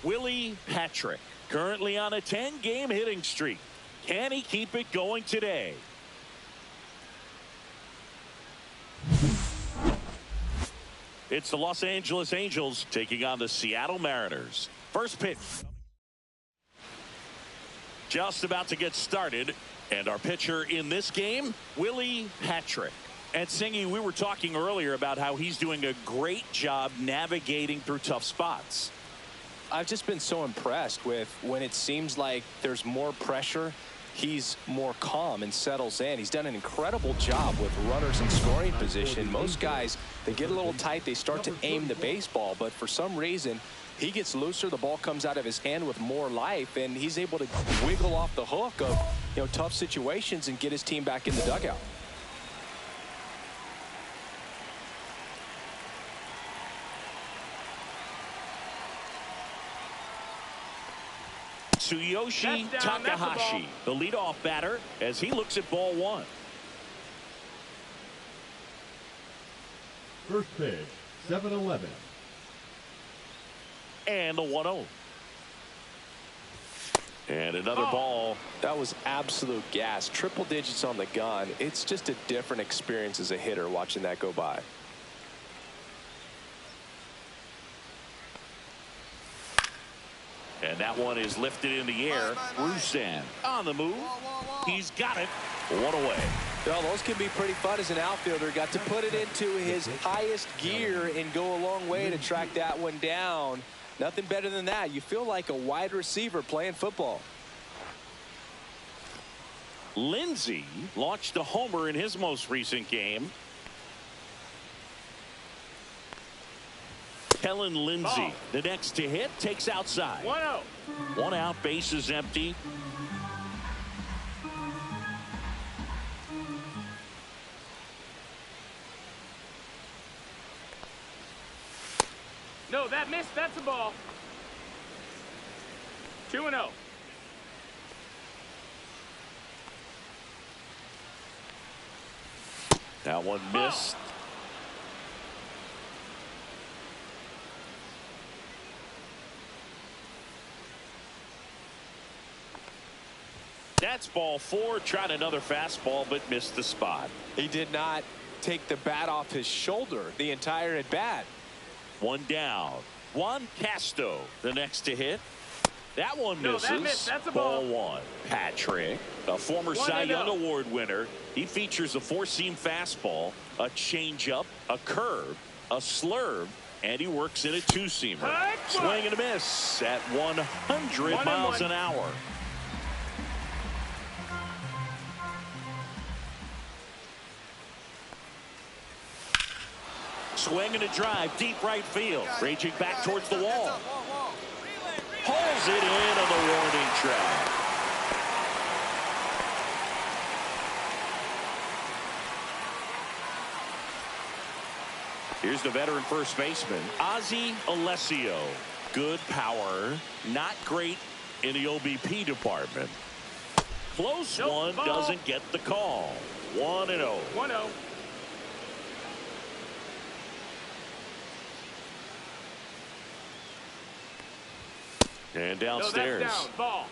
Willie Patrick, currently on a 10-game hitting streak. Can he keep it going today? It's the Los Angeles Angels taking on the Seattle Mariners. First pitch. Just about to get started. And our pitcher in this game, Willie Patrick. And Singy, we were talking earlier about how he's doing a great job navigating through tough spots. I've just been so impressed with when it seems like there's more pressure, he's more calm and settles in. He's done an incredible job with runners in scoring position. Most guys, they get a little tight, they start to aim the baseball, but for some reason, he gets looser, the ball comes out of his hand with more life, and he's able to wiggle off the hook of, tough situations and get his team back in the dugout. Tsuyoshi Takahashi, the leadoff batter, as he looks at ball one. First pitch, 7-11. And the 1-0. And another ball. That was absolute gas. Triple digits on the gun. It's just a different experience as a hitter watching that go by. And that one is lifted in the air. Rusan on the move. He's got it. One away. Well, those can be pretty fun as an outfielder. Got to put it into his highest gear and go a long way to track that one down. Nothing better than that. You feel like a wide receiver playing football. Lindsey launched a homer in his most recent game. Kellen Lindsey, the next to hit, takes outside. 1-0. One out, base is empty. No, that missed. That's a ball. 2-0. That one missed. That's ball four. Tried another fastball, but missed the spot. He did not take the bat off his shoulder the entire at bat. One down. Juan Castro, the next to hit. That one misses. That missed. That's a ball. One. Patrick, a former Cy Young Award winner. He features a four-seam fastball, a changeup, a curve, a slurve, and he works in a two-seamer. Swing and a miss at 100 miles an hour. Swing and a drive, deep right field. Raging back towards the wall. Pulls it in on the warning track. Here's the veteran first baseman, Ozzie Alessio. Good power, not great in the OBP department. Close one, doesn't get the call. 1-0. 1-0. And downstairs. That's down. Ball.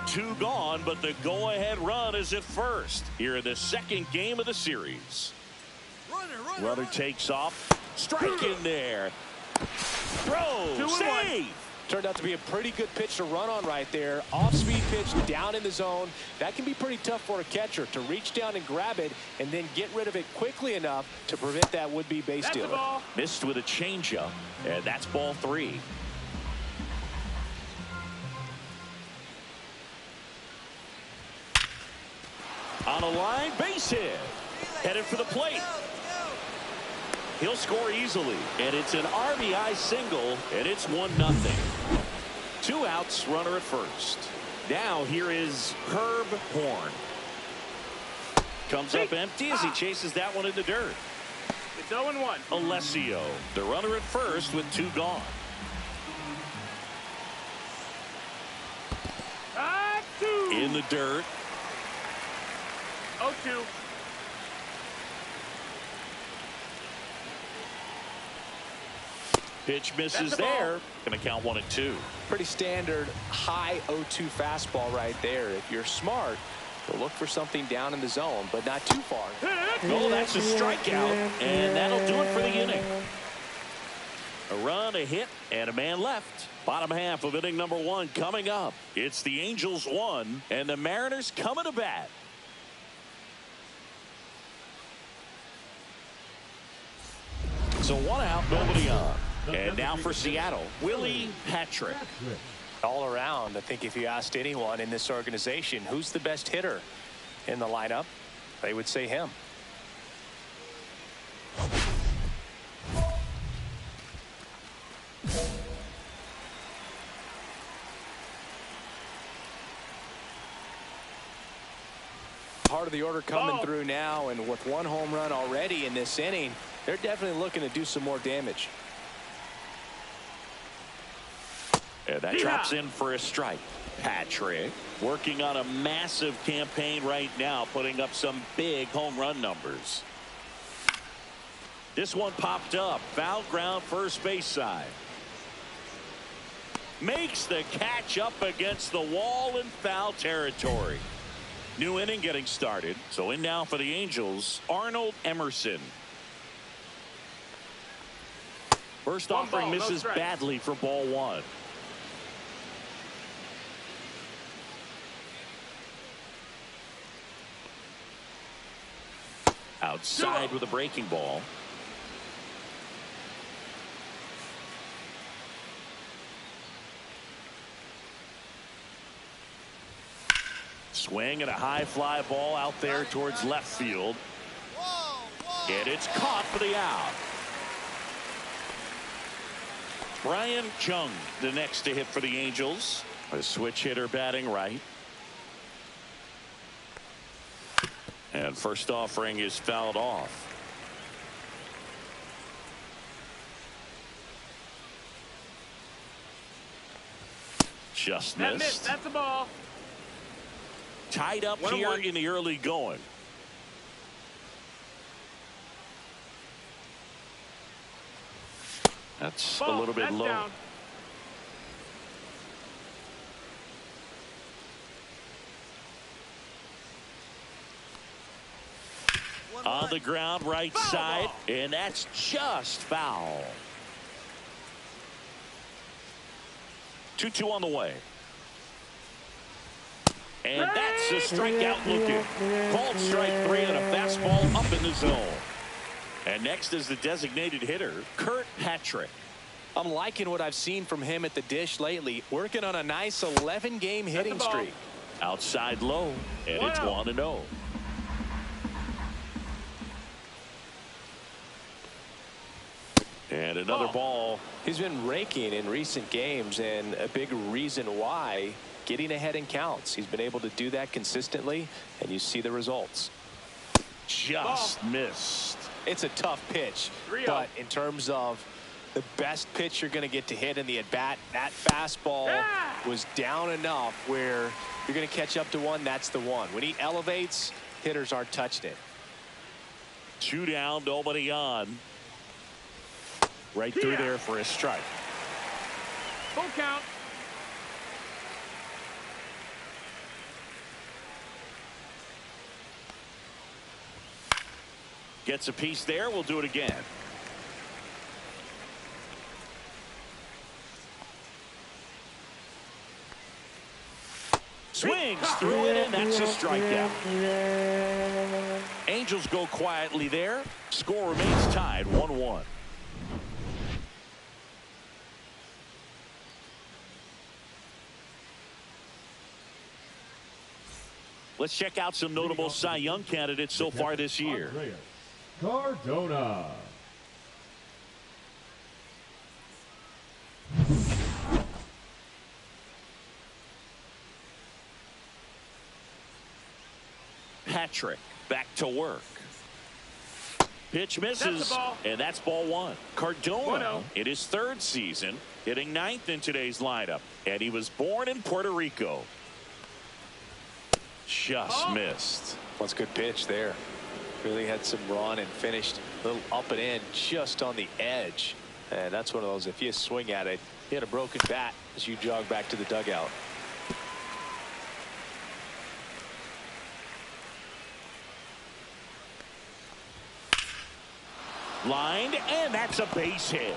Two gone, but the go-ahead run is at first here in the second game of the series. Runner takes off. Strike in there. Throw. Save. Turned out to be a pretty good pitch to run on right there. Off-speed pitch down in the zone. That can be pretty tough for a catcher to reach down and grab it and then get rid of it quickly enough to prevent that would-be base stealer. Missed with a changeup, and that's ball three. On a line, base hit. Headed for the plate. He'll score easily, and it's an RBI single, and it's 1-0. Two outs, runner at first. Now here is Herb Horn. Comes up empty as he chases that one in the dirt. It's 0-1. Alessio, the runner at first with two gone. In the dirt. 0-2. Pitch misses there. Going to count 1-2. Pretty standard high 0-2 fastball right there. If you're smart, you'll look for something down in the zone, but not too far. Oh, that's a strikeout, and that'll do it for the inning. A run, a hit, and a man left. Bottom half of inning number 1 coming up. It's the Angels 1, and the Mariners coming to bat. So 1 out, nobody on. And now for Seattle, Willie Patrick. All around, I think if you asked anyone in this organization who's the best hitter in the lineup, they would say him. Part of the order coming through now, and with 1 home run already in this inning, they're definitely looking to do some more damage. And that drops in for a strike. Patrick working on a massive campaign right now, putting up some big home run numbers. This one popped up. Foul ground, first base side. Makes the catch up against the wall in foul territory. New inning getting started. So in now for the Angels, Arnold Emerson. First offering misses badly for ball 1. Outside with a breaking ball. Swing and a high fly ball out there towards left field. And it's caught for the out. Brian Jung, the next to hit for the Angels. A switch hitter batting right. And first offering is fouled off. Just missed. That's a ball. Tied up here in the early going. That's a little bit low. Down. On the ground, right side, and that's just foul. 2-2 on the way. And that's a strikeout looking. Called strike 3 on a fastball up in the zone. And next is the designated hitter, Kurt Patrick. I'm liking what I've seen from him at the dish lately. Working on a nice 11-game hitting streak. Outside low, and it's 1-0. And another ball. He's been raking in recent games, and a big reason why, getting ahead in counts. He's been able to do that consistently, and you see the results. Just missed. It's a tough pitch, but in terms of the best pitch you're going to get to hit in the at-bat, that fastball was down enough where you're going to catch up to one. That's the one. When he elevates, hitters aren't touching it. 2 down, nobody on. Right through there for a strike. Full count. Gets a piece there. We'll do it again. Swings through it, and that's a strikeout. Angels go quietly there. Score remains tied 1-1. Let's check out some notable Cy Young candidates so far this year. Cardona. Patrick back to work. Pitch misses, and that's ball 1. Cardona in his 3rd season, hitting 9th in today's lineup, and he was born in Puerto Rico. Just missed. That's a good pitch there. Really had some run and finished a little up and in just on the edge. And that's one of those, if you swing at it, you had a broken bat as you jog back to the dugout. Lined, and that's a base hit.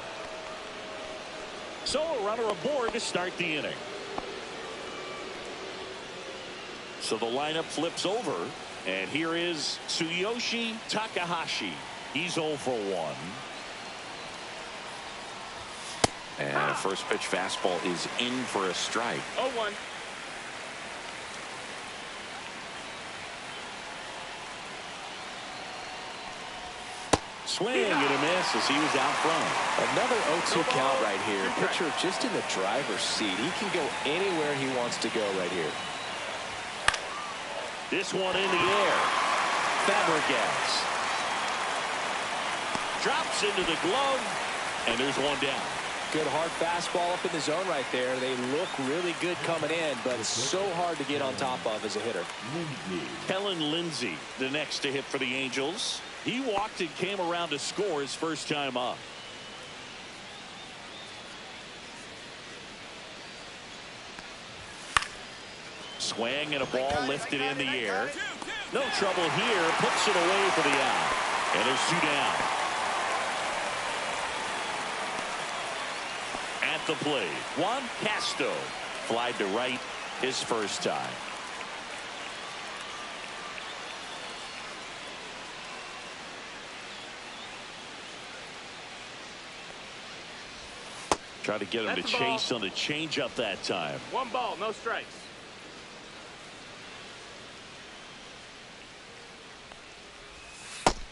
So a runner aboard to start the inning. So the lineup flips over, and here is Tsuyoshi Takahashi. He's 0 for 1. And a first pitch fastball is in for a strike. 0-1. Swing and a miss as he was out front. Another 0-2 count right here. Pitcher just in the driver's seat. He can go anywhere he wants to go right here. This one in the air. Fabregas drops into the glove, and there's one down. Good hard fastball up in the zone right there. They look really good coming in, but it's so hard to get on top of as a hitter. Kellen Lindsey, the next to hit for the Angels. He walked and came around to score his first time up. Swing and a ball lifted in the air. No trouble here. Puts it away for the out. And there's 2 down. At the plate, Juan Castro flied to right his first time. Try to get him to chase on the changeup that time. 1 ball, no strikes.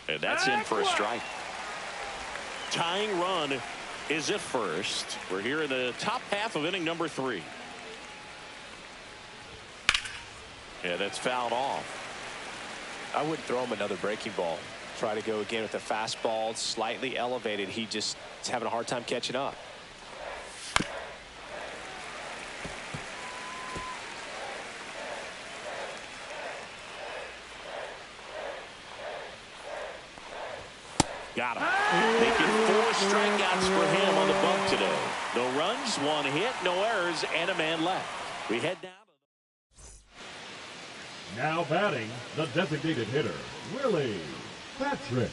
And that's in for a strike. Tying run is at first. We're here in the top half of inning number 3. And that's fouled off. I wouldn't throw him another breaking ball. Try to go again with the fastball, slightly elevated. He just is having a hard time catching up. Got him. Making 4 strikeouts for him on the bump today. No runs, 1 hit, no errors, and a man left. We head down. Now batting, the designated hitter, Willie Patrick.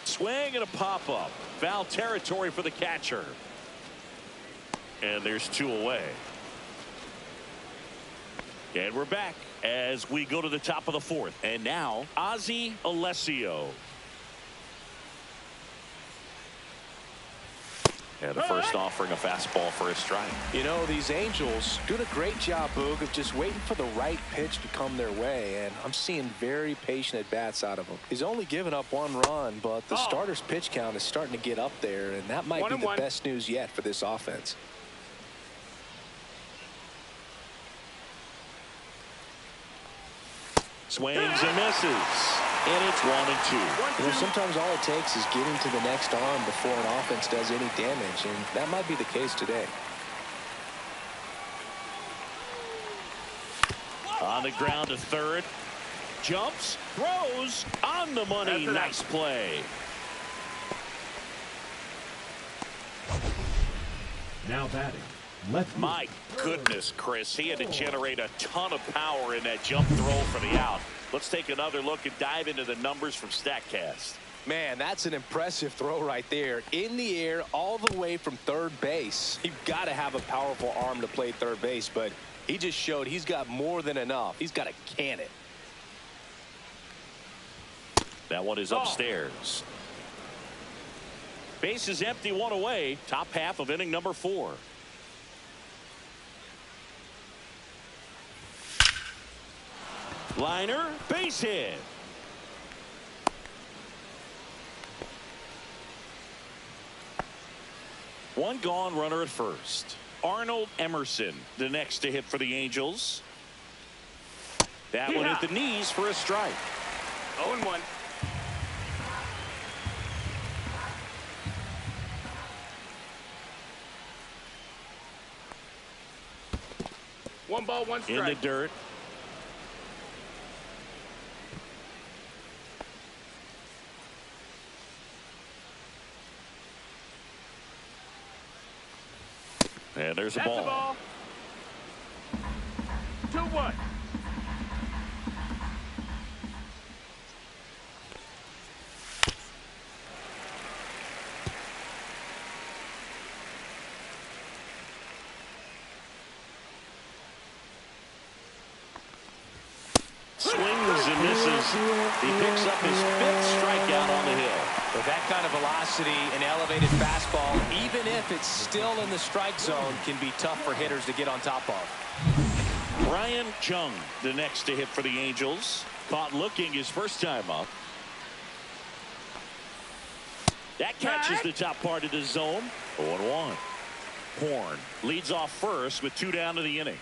Swing and a pop-up. Foul territory for the catcher. And there's 2 away. And we're back as we go to the top of the 4th. And now, Ozzie Alessio. And the first offering a fastball for a strike. You know, these Angels doing a great job, Boog, of just waiting for the right pitch to come their way. And I'm seeing very patient at-bats out of him. He's only given up 1 run, but the starter's pitch count is starting to get up there. And that might be the best news yet for this offense. Swings and misses. And it's 1 and 2. You know, sometimes all it takes is getting to the next arm before an offense does any damage, and that might be the case today. On the ground to third. Jumps, throws, on the money. Nice play. Now batting, My goodness, Chris. He had to generate a ton of power in that jump throw for the out. Let's take another look and dive into the numbers from StatCast. Man, that's an impressive throw right there. In the air, all the way from third base. You've got to have a powerful arm to play third base, but he just showed he's got more than enough. He's got to can it. That one is upstairs. Base is empty, 1 away. Top half of inning number 4. Liner, base hit. One gone, runner at first. Arnold Emerson, the next to hit for the Angels. That one at the knees for a strike. 0-1. One ball, 1 strike. In the dirt. And there's a That's the ball. ball. 2-1. Swings and misses. He picks up his 5th strikeout on the hill. With that kind of velocity, an elevated fastball, even if it's still in the strike zone, can be tough for hitters to get on top of. Brian Jung, the next to hit for the Angels. Caught looking his first time up. That catches the top part of the zone. 0-1. Horn leads off first with 2 down to the inning.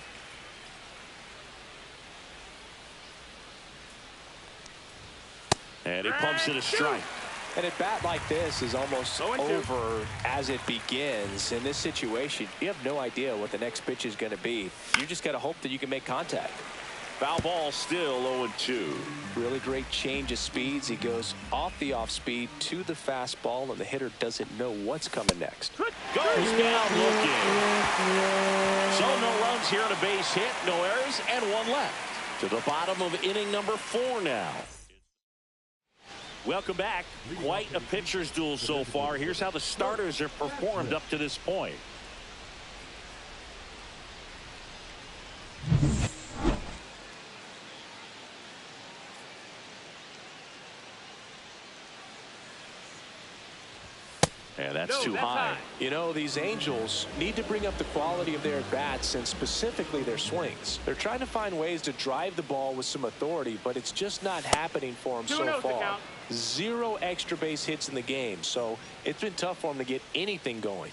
And he pumps it a strike. And a bat like this is almost 0-2. over as it begins. In this situation, you have no idea what the next pitch is going to be. You just got to hope that you can make contact. Foul ball, still 0-2. Really great change of speeds. He goes off the off speed to the fastball, and the hitter doesn't know what's coming next. Goes down looking. So no runs here on a base hit, no errors, and 1 left. To the bottom of inning number 4 now. Welcome back. Quite a pitcher's duel so far. Here's how the starters have performed up to this point. And that's too high. You know, these Angels need to bring up the quality of their bats and specifically their swings. They're trying to find ways to drive the ball with some authority, but it's just not happening for them so far. 0 extra base hits in the game, so it's been tough for them to get anything going.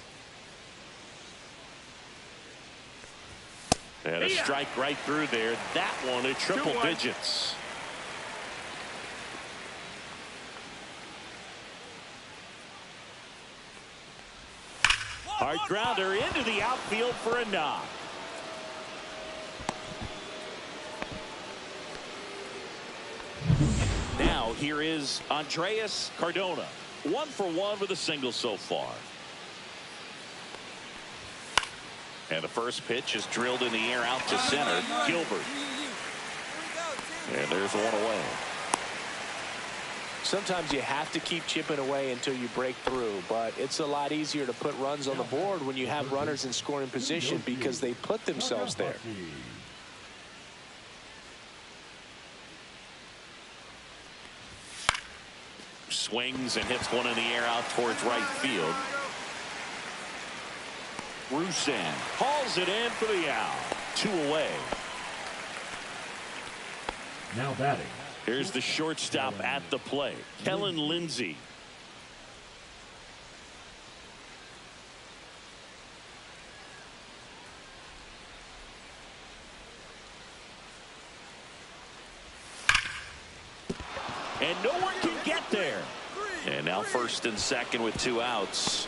And a strike right through there. That one at triple digits. Hard grounder into the outfield for a knock. Now here is Andreas Cardona. 1 for 1 with a single so far. And the first pitch is drilled in the air out to center. Gilbert. And there's 1 away. Sometimes you have to keep chipping away until you break through, but it's a lot easier to put runs on the board when you have runners in scoring position because they put themselves there. Swings and hits one in the air out towards right field. Rusan hauls it in for the out. 2 away. Now batting. Here's the shortstop at the plate, Kellen Lindsey. And no one can get there. And now first and second with 2 outs.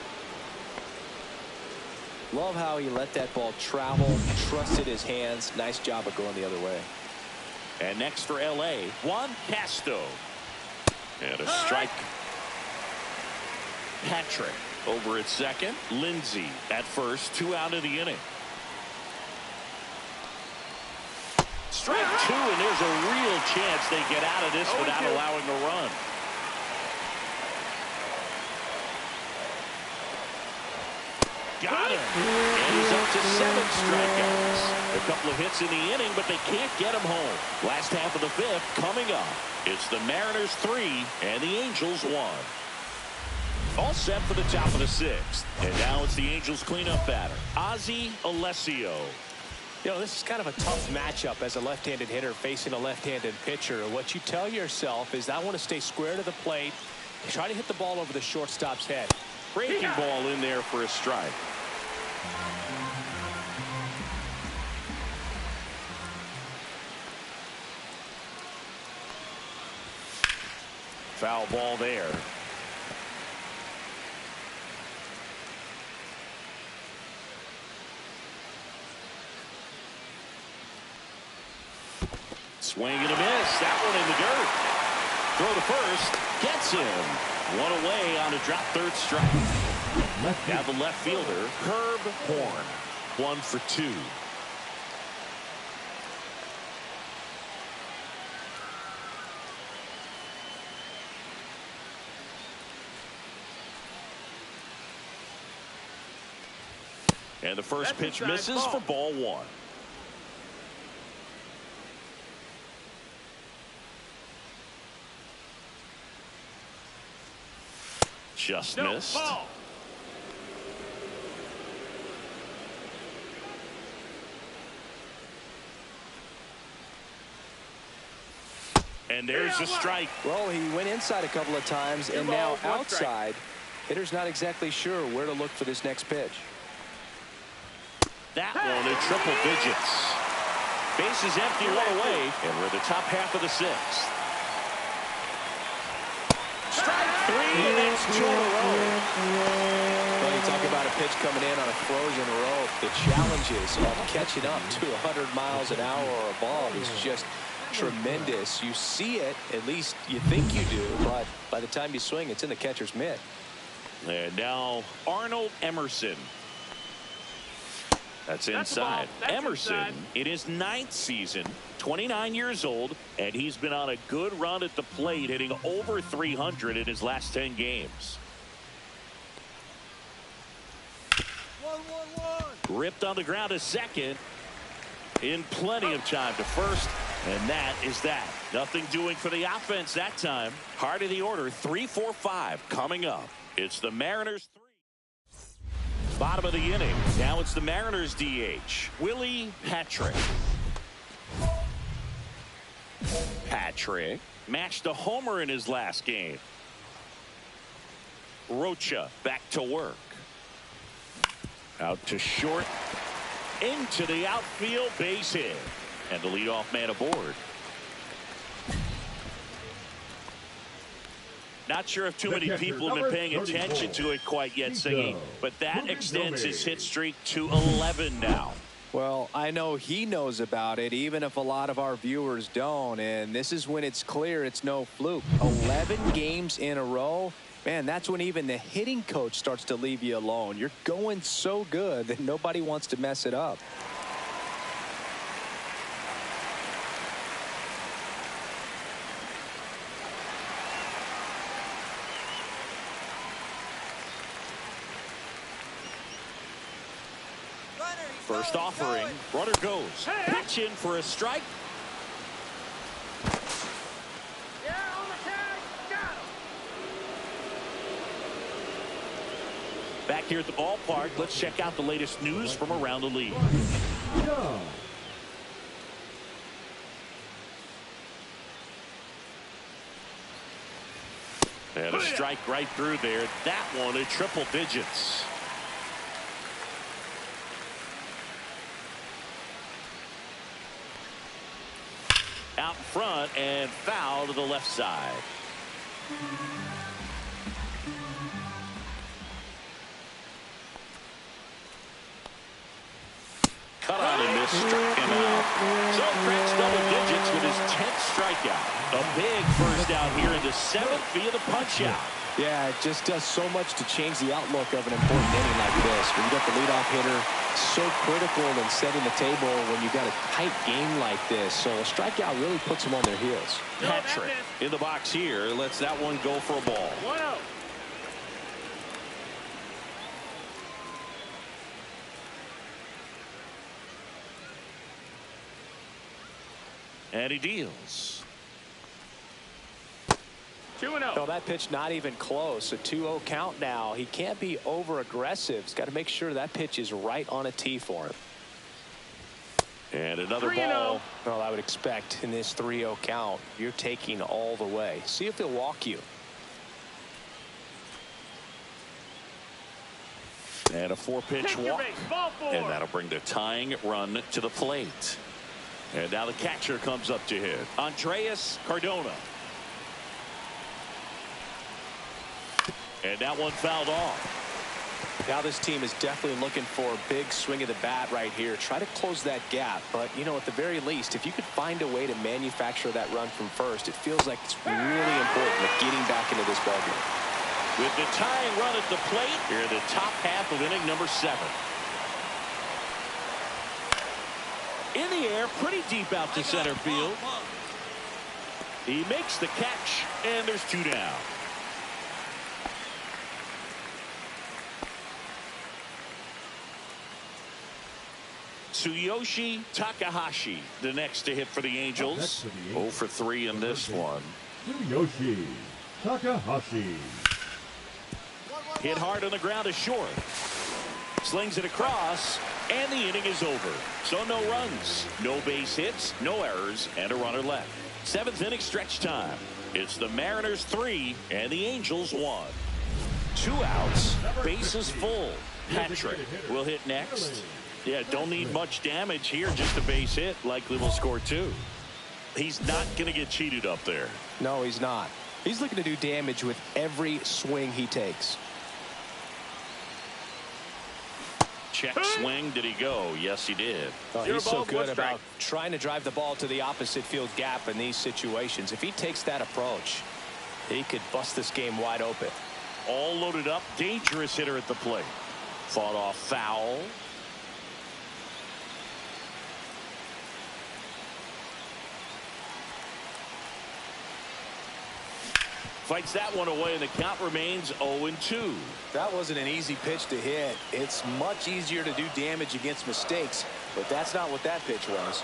Love how he let that ball travel, trusted his hands. Nice job of going the other way. And next for L.A., Juan Castro. And a strike. Patrick over at second. Lindsey at first. 2 out of the inning. Strike 2, and there's a real chance they get out of this without allowing a run. Got him. And he's up to 7 strikeouts. A couple of hits in the inning, but they can't get him home. Last half of the 5th coming up. It's the Mariners 3 and the Angels 1. All set for the top of the 6th. And now it's the Angels cleanup batter, Ozzie Alessio. You know, this is kind of a tough matchup as a left-handed hitter facing a left-handed pitcher. What you tell yourself is I want to stay square to the plate, try to hit the ball over the shortstop's head. Breaking ball in there for a strike. Foul ball there. Swing and a miss. That one in the dirt. Throw to first. Gets him. 1 away on a drop 3rd strike. Now the left fielder, Herb Horn. 1 for 2. And the first pitch misses for ball 1. Just missed. Ball. And there's a strike. Well, he went inside a couple of times, and now outside. Hitter's not exactly sure where to look for this next pitch. That one in triple digits. Bases empty, 1 away, and we're in the top half of the 6th. Strike 3, and that's 2 in a row. Well, you talk about a pitch coming in on a frozen rope. The challenges of catching up to 100 miles an hour or above is just tremendous. You see it, at least you think you do, but by the time you swing, it's in the catcher's mitt. And now Arnold Emerson. That's inside. Emerson in his 9th season, 29 years old, and he's been on a good run at the plate, hitting over 300 in his last 10 games. 1-1-1. Ripped on the ground to second. In plenty of time to first, and that is that. Nothing doing for the offense that time. Heart of the order, 3-4-5 coming up. It's the Mariners 3. Bottom of the inning. Now it's the Mariners DH, Willie Patrick. Patrick matched a homer in his last game. Rocha back to work. Out to short. Into the outfield, base hit. And the leadoff man aboard. Not sure if too many people have been paying attention to it quite yet, Singing, but that extends his hit streak to 11 now. Well, I know he knows about it, even if a lot of our viewers don't. And this is when it's clear it's no fluke. 11 games in a row. Man, that's when even the hitting coach starts to leave you alone. You're going so good that nobody wants to mess it up. First offering, runner goes. Pitch in for a strike. Back here at the ballpark, let's check out the latest news from around the league. And a strike right through there. That one in triple digits. Out front and foul to the left side. Cut on and missed, struck him out. So cracks double digits with his 10th strikeout. A big first out here in the 7th via the punch out. Yeah, it just does so much to change the outlook of an important inning like this. When you got the leadoff hitter, so critical in setting the table when you got a tight game like this. So a strikeout really puts them on their heels. Patrick in the box here lets that one go for a ball. 1-0. And he deals. 2-0. No, that pitch not even close. A 2-0 count now. He can't be over aggressive. He's got to make sure that pitch is right on a tee for him. And another 3-0. ball. Well, I would expect in this 3-0 count, you're taking all the way. See if he'll walk you. And a 4-pitch walk. And that'll bring the tying run to the plate. And now the catcher comes up to hit. Andres Cardona. And that one fouled off. Now this team is definitely looking for a big swing of the bat right here. Try to close that gap. But, you know, at the very least, if you could find a way to manufacture that run from first, it feels like it's really important at getting back into this ballgame. With the tying run at the plate, here in the top half of inning number 7. In the air, pretty deep out to center field. He makes the catch, and there's 2 down. Tsuyoshi Takahashi, the next to hit for the Angels. 0 for 3 in this one. Tsuyoshi Takahashi. Hit hard on the ground to short. Slings it across, and the inning is over. So no runs, no base hits, no errors, and a runner left. 7th inning stretch time. It's the Mariners 3 and the Angels 1. 2 outs, bases full. Patrick will hit next. Yeah, don't need much damage here, just a base hit. Likely will score 2. He's not going to get cheated up there. No, he's not. He's looking to do damage with every swing he takes. Check swing. Did he go? Yes, he did. Oh, Zero he's so ball, good 1 strike. about trying to drive the ball to the opposite field gap in these situations. If he takes that approach, he could bust this game wide open. All loaded up. Dangerous hitter at the plate. Fought off foul. Fights that one away, and the count remains 0-2. That wasn't an easy pitch to hit. It's much easier to do damage against mistakes, but that's not what that pitch was.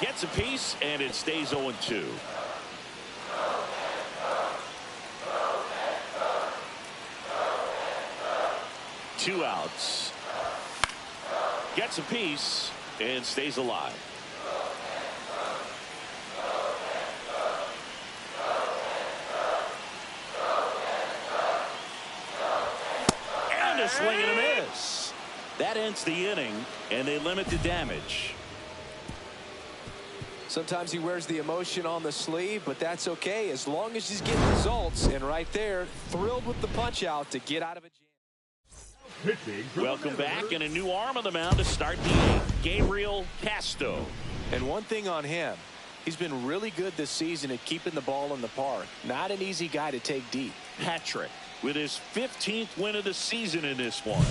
Gets a piece, and it stays 0-2. Two outs. Gets a piece and stays alive. And a swing and a miss. That ends the inning, and they limit the damage. Sometimes he wears the emotion on the sleeve, but that's okay as long as he's getting results. And right there, thrilled with the punch out to get out of a jam. Welcome back, and a new arm on the mound to start the 8th, Gabriel Castro. And one thing on him, he's been really good this season at keeping the ball in the park. Not an easy guy to take deep. Patrick with his 15th win of the season in this one.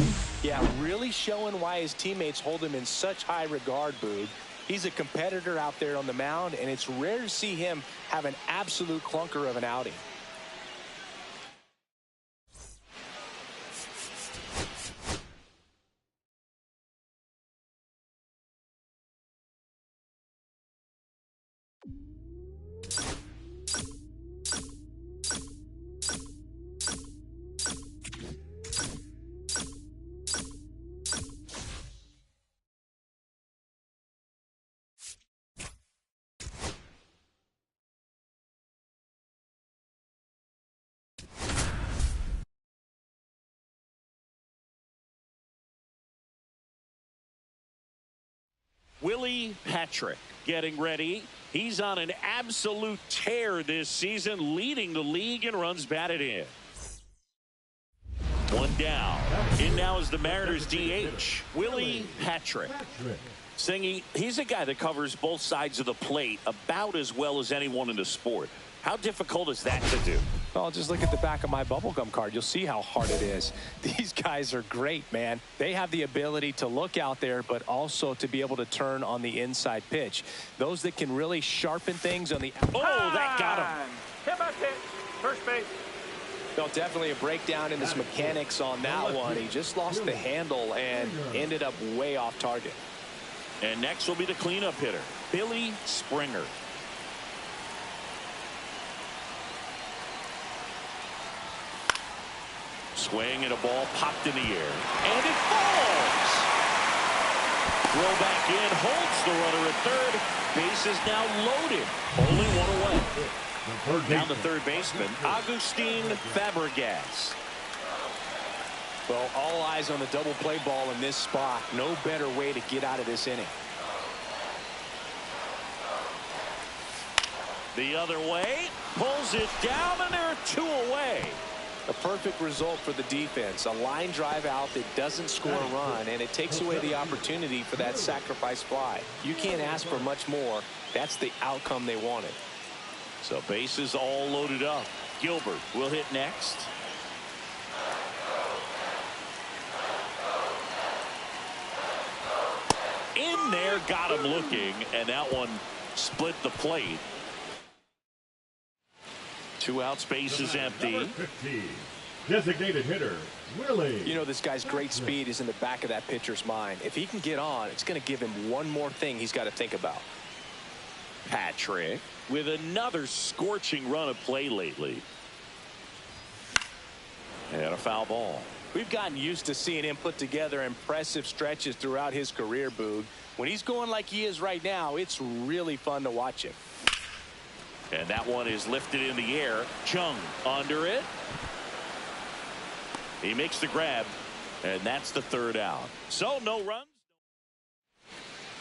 Yeah, really showing why his teammates hold him in such high regard, Boog. He's a competitor out there on the mound, and it's rare to see him have an absolute clunker of an outing. Willie Patrick getting ready. He's on an absolute tear this season, leading the league in runs batted in. 1 down. In now is the Mariners DH, Willie Patrick. Saying he's a guy that covers both sides of the plate about as well as anyone in the sport. How difficult is that to do? Well, just look at the back of my bubblegum card. You'll see how hard it is. These guys are great, man. They have the ability to look out there, but also to be able to turn on the inside pitch. Those that can really sharpen things on the... Oh, that got him. Hit by pitch. First base. No, definitely a breakdown in his mechanics on that one. He just lost the handle and ended up way off target. And next will be the cleanup hitter, Billy Springer. Swing and a ball popped in the air. And it falls. Throw back in, holds the runner at third. Base is now loaded. Only one away. Down the third baseman, Agustin Fabregas. Well, all eyes on the double play ball in this spot. No better way to get out of this inning. The other way, pulls it down, and there are 2 away. A perfect result for the defense. A line drive out that doesn't score a run, and it takes away the opportunity for that sacrifice fly. You can't ask for much more. That's the outcome they wanted. So bases all loaded up. Gilbert will hit next. got him looking, and that one split the plate. 2 outs, base is empty. Number 15, designated hitter, Willie. You know, this guy's great speed is in the back of that pitcher's mind. If he can get on, it's going to give him one more thing he's got to think about. Patrick with another scorching run of play lately. And a foul ball. We've gotten used to seeing him put together impressive stretches throughout his career, Boog. When he's going like he is right now, it's really fun to watch him. And that one is lifted in the air. Chung under it. He makes the grab, and that's the 3rd out. So no runs.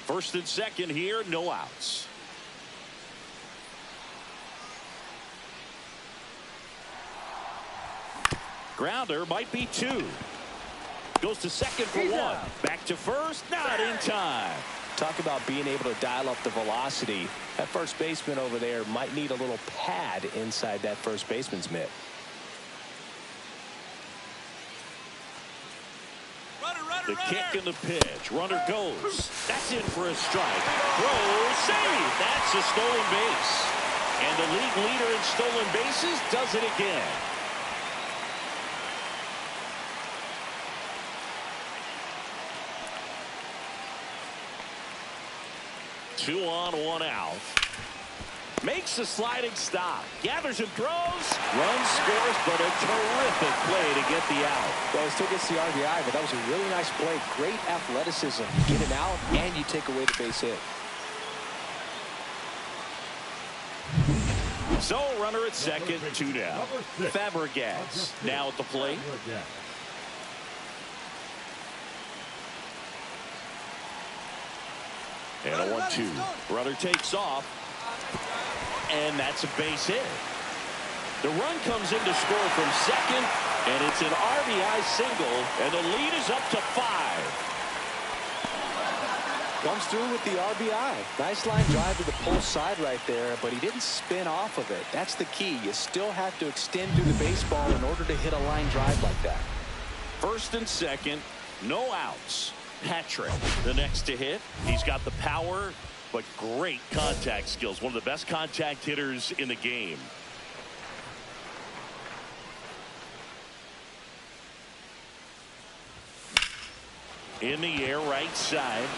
1st and 2nd here, no outs. Grounder might be 2. Goes to 2nd for 1. Back to 1st, not in time. Talk about being able to dial up the velocity. That first baseman over there might need a little pad inside that first baseman's mitt. The kick and the pitch. Runner goes. That's in for a strike. Throw, save. That's a stolen base. And the league leader in stolen bases does it again. Two on, 1 out. Makes a sliding stop. Gathers and throws. Runs, scores, but a terrific play to get the out. Well, he still gets the RBI, but that was a really nice play. Great athleticism. You get him out, and you take away the base hit. So, runner at 2nd, 2 down. Fabregas now at the plate. And a 1-2. Runner takes off. And that's a base hit. The run comes in to score from 2nd. And it's an RBI single. And the lead is up to 5. Comes through with the RBI. Nice line drive to the pull side right there, but he didn't spin off of it. That's the key. You still have to extend through the baseball in order to hit a line drive like that. 1st and 2nd, no outs. Patrick, the next to hit. He's got the power, but great contact skills. One of the best contact hitters in the game. In the air, right side.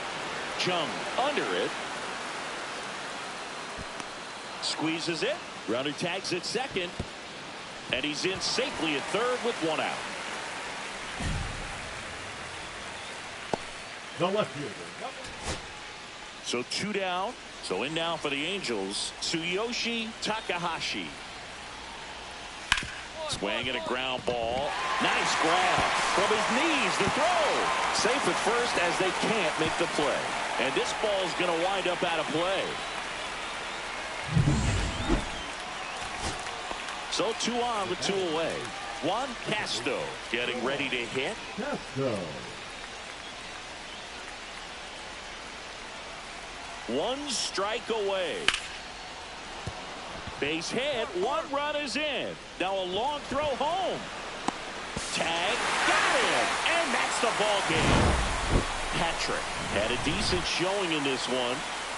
Chung under it. Squeezes it. Runner tags at 2nd. And he's in safely at 3rd with 1 out. The left fielder. So 2 down. So in now for the Angels, Tsuyoshi Takahashi. Swinging a ground ball. Nice grab from his knees. The throw. Safe at 1st as they can't make the play. And this ball's going to wind up out of play. So 2 on with 2 away. Juan Castro getting ready to hit. Castro. 1 strike away. Base hit. 1 run is in. Now a long throw home. Tag. Got him. And that's the ball game. Patrick had a decent showing in this one.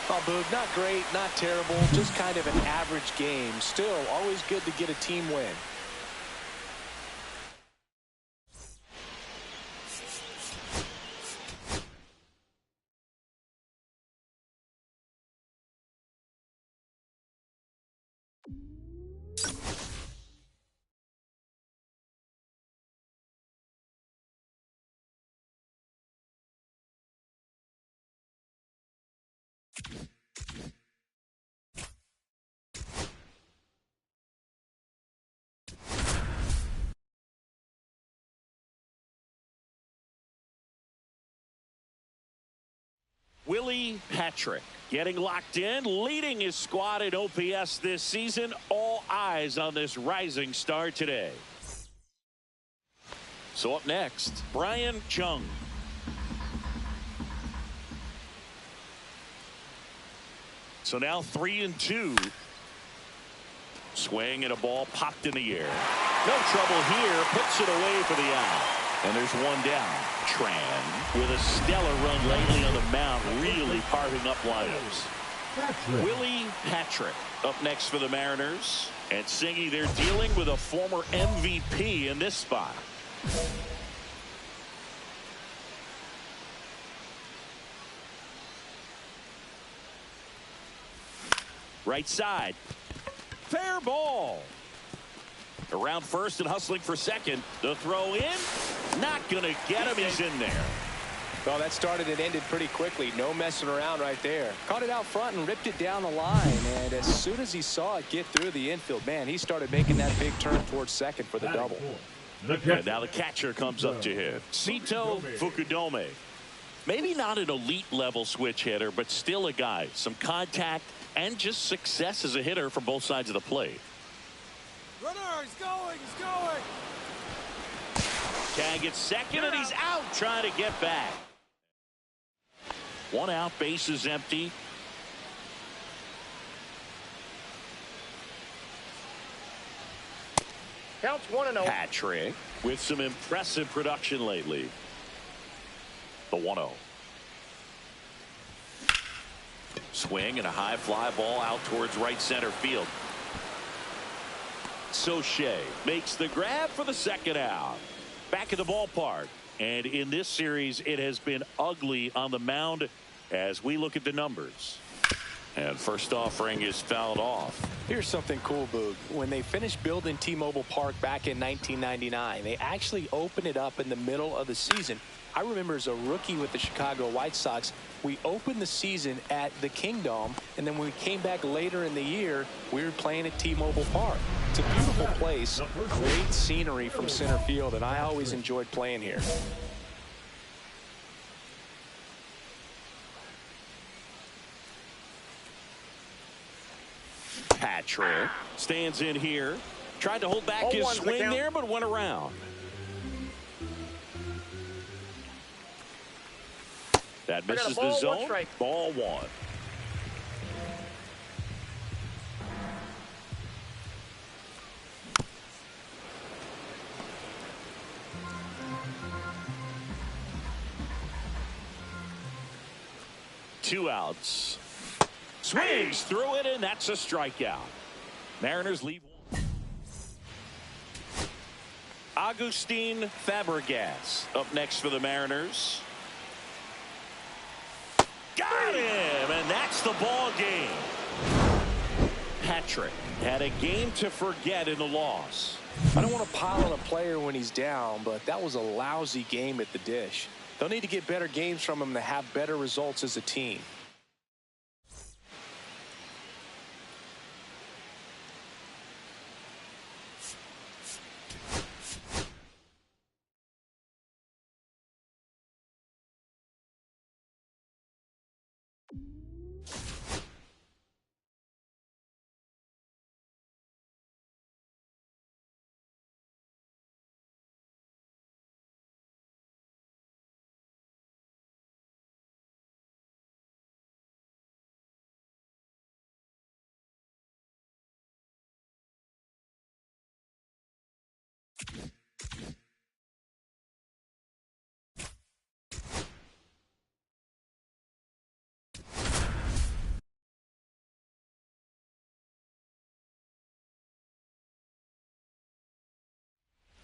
Oh, Boog, not great, not terrible, just kind of an average game. Still, always good to get a team win. Willie Patrick getting locked in, leading his squad in OPS this season. All eyes on this rising star today. So up next, Brian Chung. So now 3-2. Swing and a ball popped in the air. No trouble here. Puts it away for the out. And there's one down. Tran with a stellar run lately on the mound, really carving up lineups. Willie Patrick up next for the Mariners. And Singy, they're dealing with a former MVP in this spot. Right side. Fair ball. Around first and hustling for second. The throw in. Not going to get him. He's in there. Well, that started and ended pretty quickly. No messing around right there. Caught it out front and ripped it down the line. And as soon as he saw it get through the infield, man, he started making that big turn towards second for the double. And now the catcher comes up to hit. Sito Fukudome. Maybe not an elite level switch hitter, but still a guy. Some contact and just success as a hitter from both sides of the plate. Runner, he's going, he's going. Tag gets second, and he's out trying to get back. One out, base is empty. Counts 1-0. Patrick with some impressive production lately. The 1-0. Swing and a high fly ball out towards right center field. Soche makes the grab for the second out. Back in the ballpark. And in this series, it has been ugly on the mound as we look at the numbers. And first offering is fouled off. Here's something cool, Boog. When they finished building T-Mobile Park back in 1999, they actually opened it up in the middle of the season. I remember as a rookie with the Chicago White Sox, we opened the season at the Kingdom, and then when we came back later in the year, we were playing at T-Mobile Park. It's a beautiful place, great scenery from center field, and I always enjoyed playing here. Patrick stands in here. Tried to hold back his swing there, but went around. That misses the zone. Ball one. Two outs. Swings through it, and that's a strikeout. Mariners leave one. Agustin Fabregas up next for the Mariners. Got him, and that's the ball game. Patrick had a game to forget in the loss. I don't want to pile on a player when he's down, but that was a lousy game at the dish. They'll need to get better games from him to have better results as a team.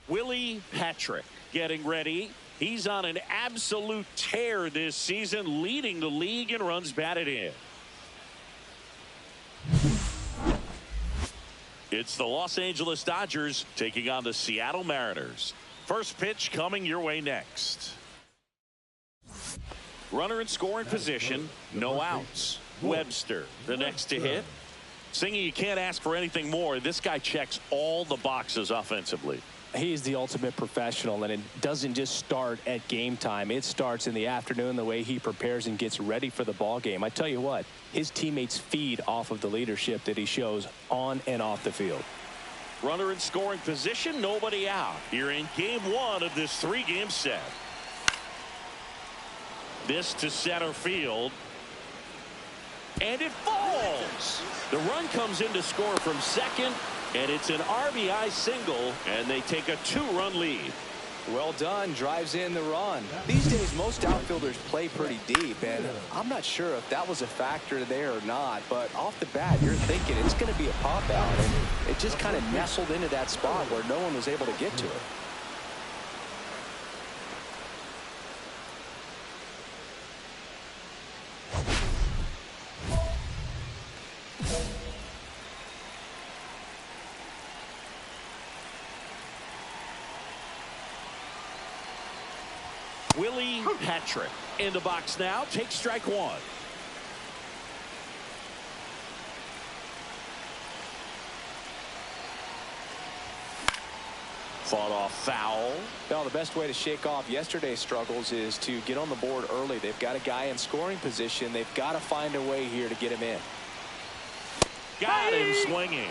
Willie Patrick getting ready. He's on an absolute tear this season, leading the league in runs batted in. It's the Los Angeles Dodgers taking on the Seattle Mariners. First pitch coming your way next. Runner in scoring position, no outs. Webster, the next to hit. Singy, you can't ask for anything more. This guy checks all the boxes offensively. He is the ultimate professional, and it doesn't just start at game time. It starts in the afternoon, the way he prepares and gets ready for the ball game. I tell you what, his teammates feed off of the leadership that he shows on and off the field. Runner in scoring position, nobody out. You're in game one of this three-game set. This to center field. And it falls. The run comes in to score from second. And it's an RBI single, and they take a two-run lead. Well done. Drives in the run. These days, most outfielders play pretty deep, and I'm not sure if that was a factor there or not, but off the bat, you're thinking it's going to be a pop out, and it just kind of nestled into that spot where no one was able to get to it. Willie Patrick in the box now. Takes strike one. Fought off foul. Well, the best way to shake off yesterday's struggles is to get on the board early. They've got a guy in scoring position. They've got to find a way here to get him in. Got him swinging.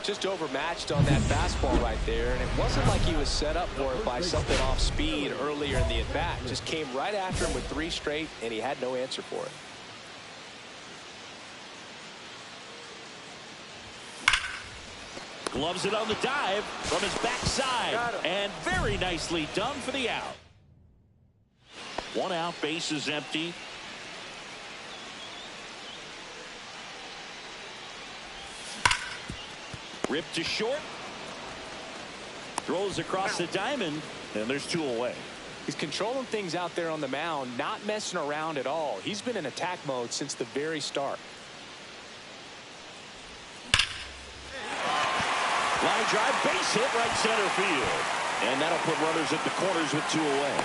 Just overmatched on that fastball right there, and it wasn't like he was set up for it by something off speed earlier in the at-bat. Just came right after him with 3 straight, and he had no answer for it. Gloves it on the dive from his backside, and very nicely done for the out. 1 out, base is empty. Ripped to short. Throws across the diamond, and there's 2 away. He's controlling things out there on the mound, not messing around at all. He's been in attack mode since the very start. Line drive, base hit, right center field. And that'll put runners at the corners with 2 away.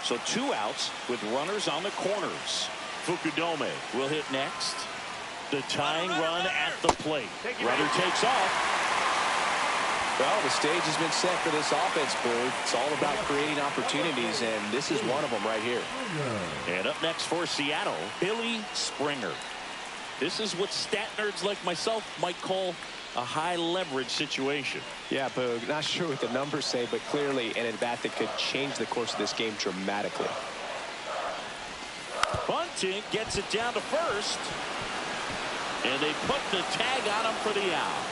So 2 outs with runners on the corners. Fukudome will hit next. The tying run at the plate. Runner takes off. Well, the stage has been set for this offense, Boog. It's all about creating opportunities, and this is one of them right here. And up next for Seattle, Billy Springer. This is what stat nerds like myself might call a high leverage situation. Yeah, Boog, not sure what the numbers say, but clearly an at-bat that could change the course of this game dramatically. Bunting gets it down to first, and they put the tag on him for the out.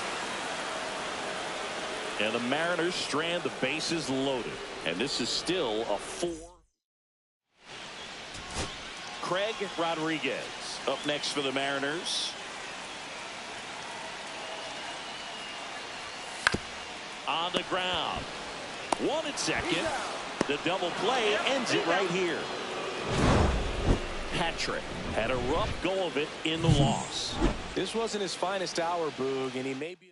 And the Mariners strand the bases loaded, and this is still a 4. Craig Rodriguez up next for the Mariners. On the ground, 1 at second. The double play ends it right here. Patrick had a rough go of it in the loss. This wasn't his finest hour, Boog, and he may be a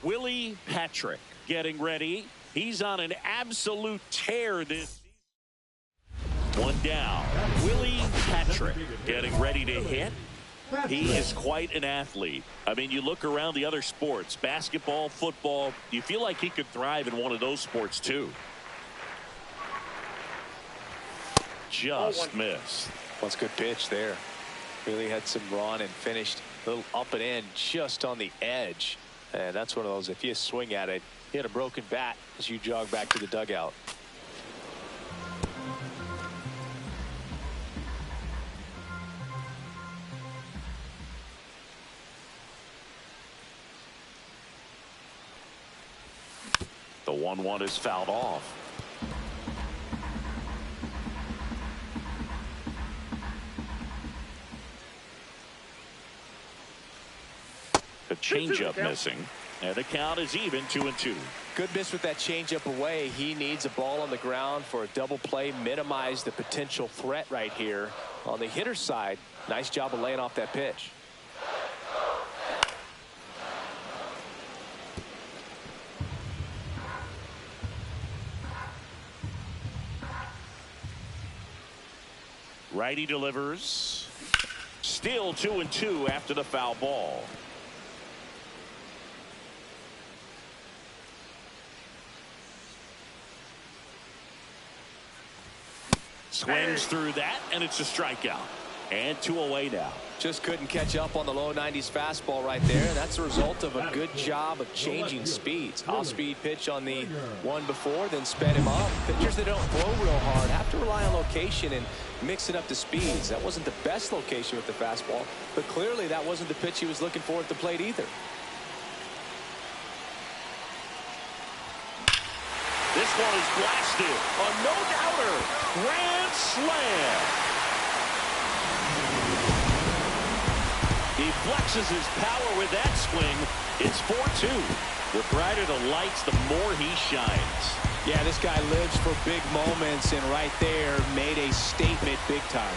Willie Patrick getting ready. He's on an absolute tear this season. 1 down. Willie Patrick getting ready to hit. He is quite an athlete. I mean, you look around the other sports, basketball, football, you feel like he could thrive in one of those sports too. Just missed. That's a good pitch there. Really had some run and finished a little up and in just on the edge. And that's one of those, if you swing at it, you hit a broken bat as you jog back to the dugout. The 1-1 is fouled off. The changeup missing, and the count is even 2-2. Good miss with that changeup away. He needs a ball on the ground for a double play, minimize the potential threat right here. On the hitter's side, nice job of laying off that pitch. Righty delivers. Still 2-2 after the foul ball. Swings through that, and it's a strikeout. And 2 away now. Just couldn't catch up on the low 90s fastball right there. That's a result of a good job of changing speeds. Off-speed pitch on the one before, then sped him up. Pitchers that don't throw real hard have to rely on location and mix it up to speeds. That wasn't the best location with the fastball, but clearly that wasn't the pitch he was looking for at the plate either. This one is blasted. A no-doubter. Grand slam. He flexes his power with that swing. It's 4-2. The brighter the lights, the more he shines. Yeah, this guy lives for big moments, and right there made a statement big time.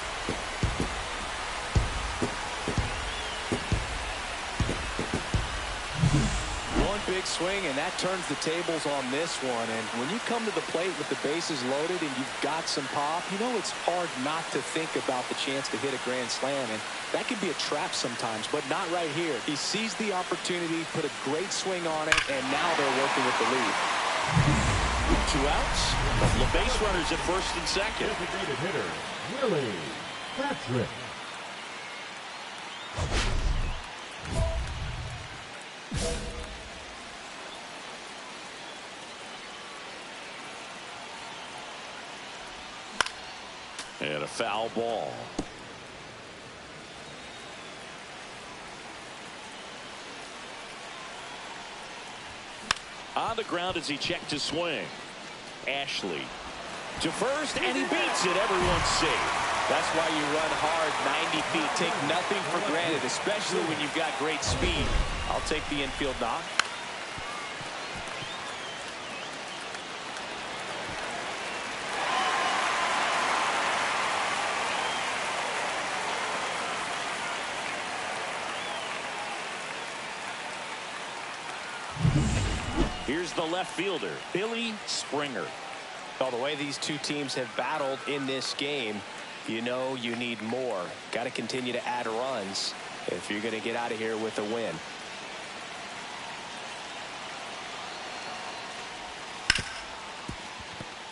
One big swing, and that turns the tables on this one. And when you come to the plate with the bases loaded and you've got some pop, you know it's hard not to think about the chance to hit a grand slam. And that can be a trap sometimes, but not right here. He seized the opportunity, put a great swing on it, and now they're working with the lead. 2 outs. Couple of base runners at first and second. Designated hitter, Willie Patrick. And a foul ball. On the ground as he checked his swing. Ashley to first, and he beats it. Everyone's safe. That's why you run hard 90 feet. Take nothing for granted, especially when you've got great speed. I'll take the infield knock. Here's the left fielder, Billy Springer. Well, the way these two teams have battled in this game, you know you need more. Got to continue to add runs if you're going to get out of here with a win.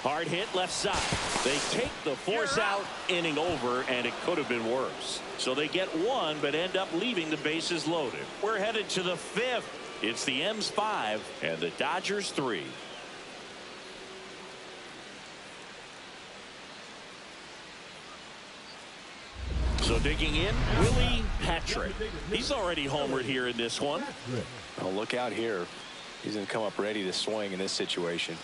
Hard hit left side. They take the force out, inning over, and it could have been worse. So they get one, but end up leaving the bases loaded. We're headed to the 5th. It's the M's 5 and the Dodgers 3. So digging in, Willie Patrick. He's already homered here in this one. Oh, look out here. He's going to come up ready to swing in this situation.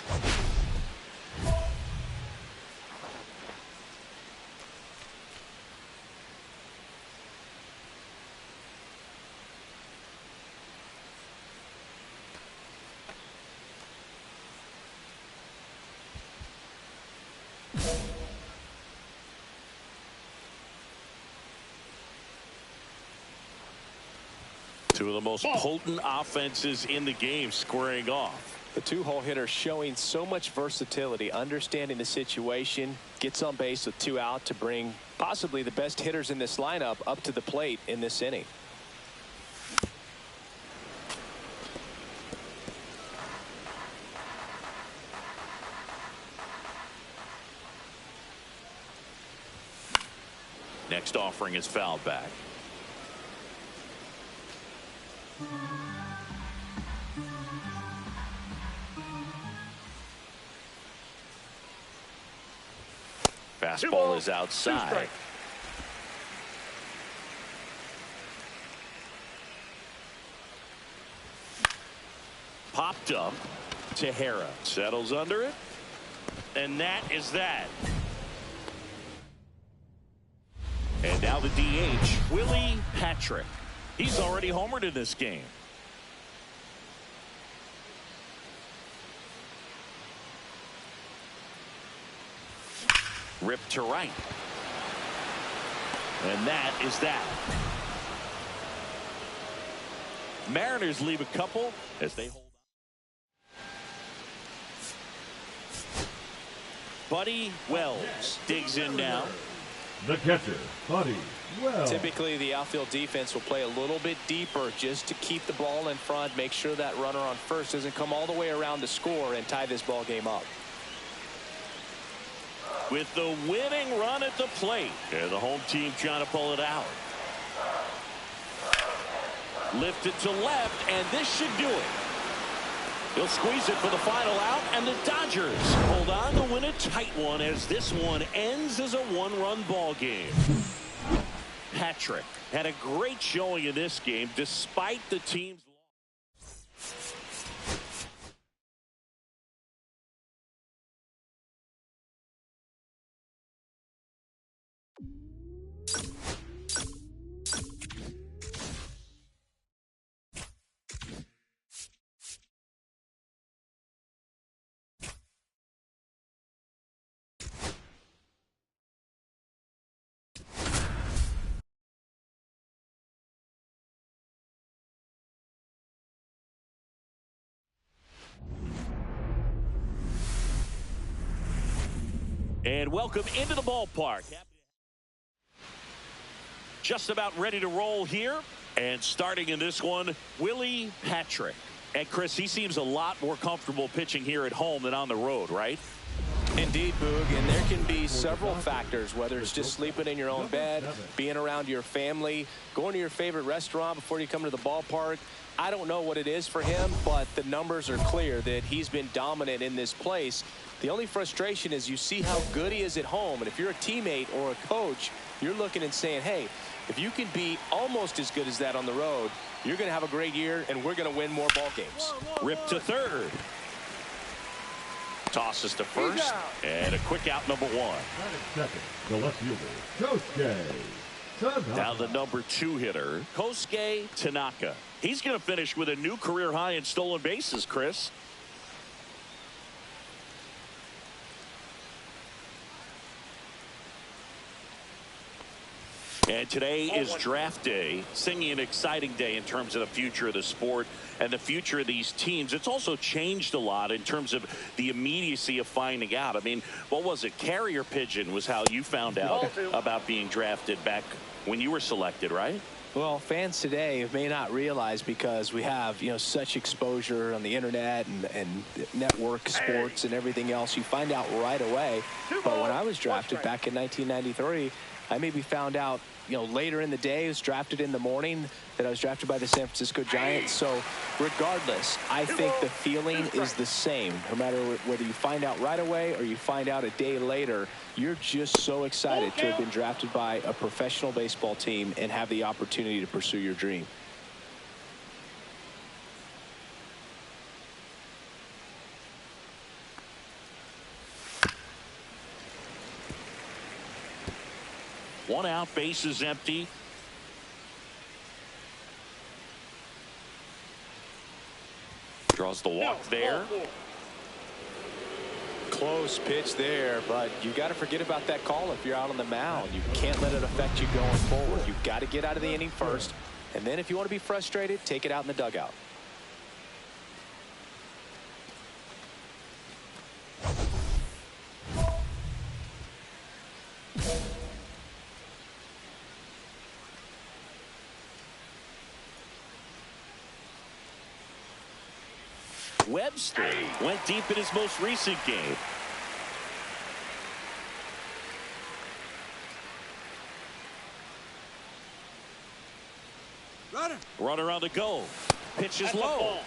Two of the most potent offenses in the game squaring off. The two-hole hitter showing so much versatility, understanding the situation, gets on base with 2 out to bring possibly the best hitters in this lineup up to the plate in this inning. Next offering is fouled back. Fastball is outside. Popped up. Tejera settles under it. And that is that. And now the DH, Willie Patrick. He's already homered in this game. Ripped to right. And that is that. Mariners leave a couple as they hold on. Buddy Wells digs in now. The catcher, Buddy 12. Typically, the outfield defense will play a little bit deeper just to keep the ball in front, make sure that runner on first doesn't come all the way around to score and tie this ball game up. With the winning run at the plate, and the home team trying to pull it out. Lifted to left, and this should do it. He'll squeeze it for the final out, and the Dodgers hold on to win a tight one as this one ends as a one-run ball game. Patrick had a great showing in this game despite the team's loss. And welcome into the ballpark. Just about ready to roll here. And starting in this one, Willie Patrick. And Chris, he seems a lot more comfortable pitching here at home than on the road, right? Indeed, Boog, and there can be several factors, whether it's just sleeping in your own bed, being around your family, going to your favorite restaurant before you come to the ballpark. I don't know what it is for him, but the numbers are clear that he's been dominant in this place. The only frustration is you see how good he is at home, and if you're a teammate or a coach, you're looking and saying, hey, if you can be almost as good as that on the road, you're going to have a great year, and we're going to win more ball games. Rip to third. Tosses to first, and a quick out, number one. Second, the left fielder, Kosuke. Now the number 2 hitter, Kosuke Tanaka. He's going to finish with a new career high in stolen bases, Chris. And today is draft day, singing an exciting day in terms of the future of the sport and the future of these teams. It's also changed a lot in terms of the immediacy of finding out. I mean, what was it? Carrier pigeon was how you found out about being drafted back when you were selected, right? Well, fans today may not realize, because we have, such exposure on the internet and network sports and everything else. You find out right away. But when I was drafted back in 1993, I maybe found out, later in the day. I was drafted in the morning that I was drafted by the San Francisco Giants. So regardless, I think the feeling is the same. No matter whether you find out right away or you find out a day later, you're just so excited to have been drafted by a professional baseball team and have the opportunity to pursue your dream. One out, base is empty. Draws the walk there. Close pitch there, but you got to forget about that call if you're out on the mound. You can't let it affect you going forward. You've got to get out of the inning first, and then if you want to be frustrated, take it out in the dugout. Webster went deep in his most recent game. Runner on the go. Pitch is low.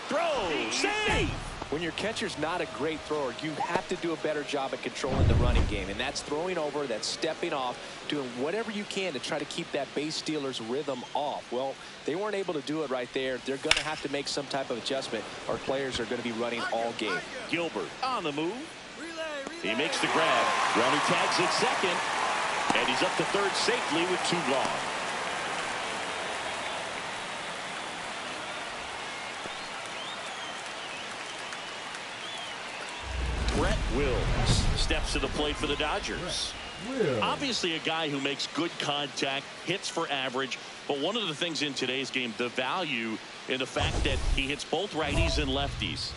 Throw. Save. When your catcher's not a great thrower, you have to do a better job at controlling the running game. And that's throwing over, that's stepping off, doing whatever you can to try to keep that base stealer's rhythm off. Well, they weren't able to do it right there. They're going to have to make some type of adjustment. Our players are going to be running all game. Gilbert on the move. He makes the grab. Ronnie tags at second. And he's up to third safely with 2 gone. Brett Wills steps to the plate for the Dodgers. Obviously a guy who makes good contact, hits for average, but one of the things in today's game, the value in the fact that he hits both righties and lefties.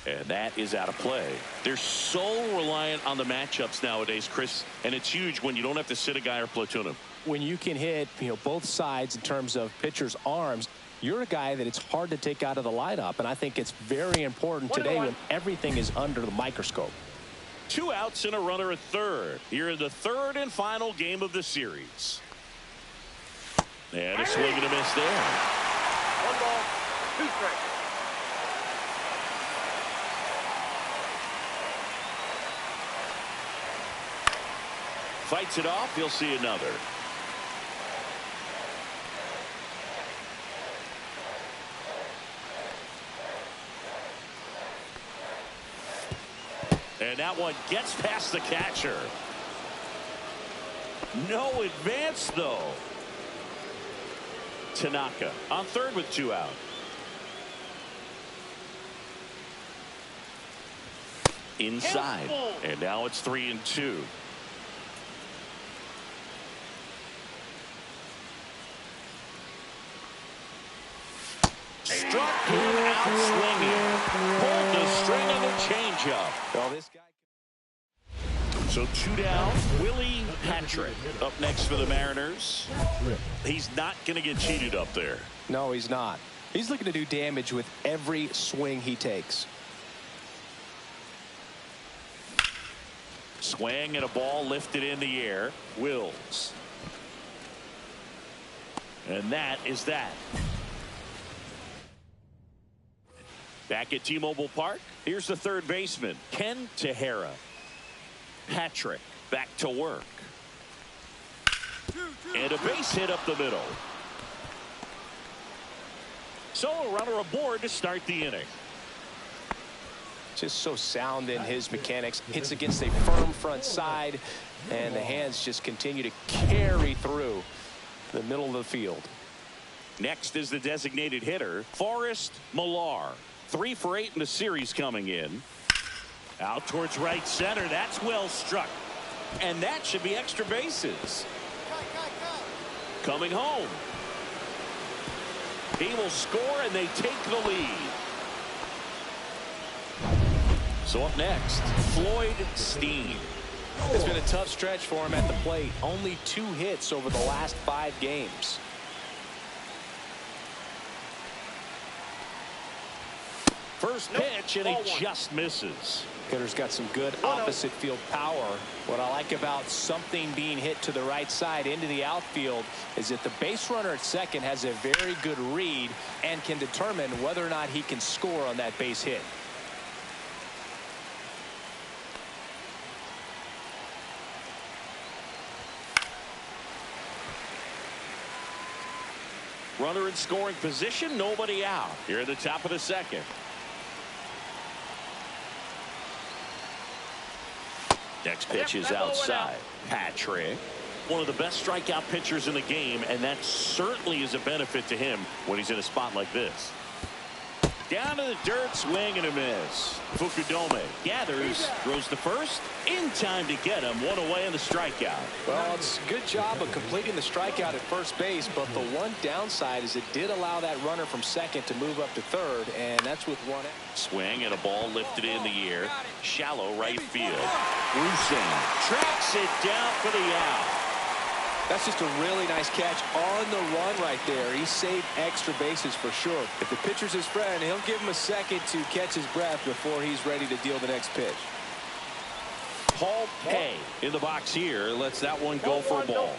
And that is out of play. They're so reliant on the matchups nowadays, Chris, and it's huge when you don't have to sit a guy or platoon him. When you can hit, both sides in terms of pitchers' arms, you're a guy that it's hard to take out of the lineup, and I think it's very important today when everything is under the microscope. 2 outs and a runner at third. Here in the third and final game of the series. And a swing and a miss there. 1 ball, 2 strikes. Fights it off. He'll see another. And that one gets past the catcher. No advance, though. Tanaka on third with 2 out. Inside. And now it's 3-2. Struck him out swinging. Pulled the string of the changeup. Well, this guy. So 2 down. Willie Patrick up next for the Mariners. He's not going to get cheated up there. No, he's not. He's looking to do damage with every swing he takes. Swing and a ball lifted in the air. Wills. And that is that. Back at T-Mobile Park, here's the third baseman, Ken Tejera. Patrick back to work. And a base hit up the middle. So a runner aboard to start the inning. Just so sound in his mechanics. Hits against a firm front side, and the hands just continue to carry through the middle of the field. Next is the designated hitter, Forrest Millar. 3 for 8 in the series coming in. Out towards right center. That's well struck. And that should be extra bases. Coming home. He will score, and they take the lead. So up next, Floyd Steen. It's been a tough stretch for him at the plate. Only 2 hits over the last 5 games. First pitch, and he just misses. Hitter's got some good opposite field power. What I like about something being hit to the right side into the outfield is that the base runner at second has a very good read and can determine whether or not he can score on that base hit. Runner in scoring position, nobody out. Here at the top of the second. Next pitch is outside. Patrick, one of the best strikeout pitchers in the game, and that certainly is a benefit to him when he's in a spot like this. Down to the dirt, swing and a miss. Fukudome gathers, throws to first, in time to get him. 1 away on the strikeout. Well, it's a good job of completing the strikeout at first base, but the one downside is it did allow that runner from second to move up to third, and that's with 1 out. Swing and a ball lifted in the air. Shallow right field. Rusin tracks it down for the out. That's just a really nice catch on the run right there. He saved extra bases for sure. If the pitcher's his friend, he'll give him a second to catch his breath before he's ready to deal the next pitch. Paul Pay in the box here lets that one go for a ball.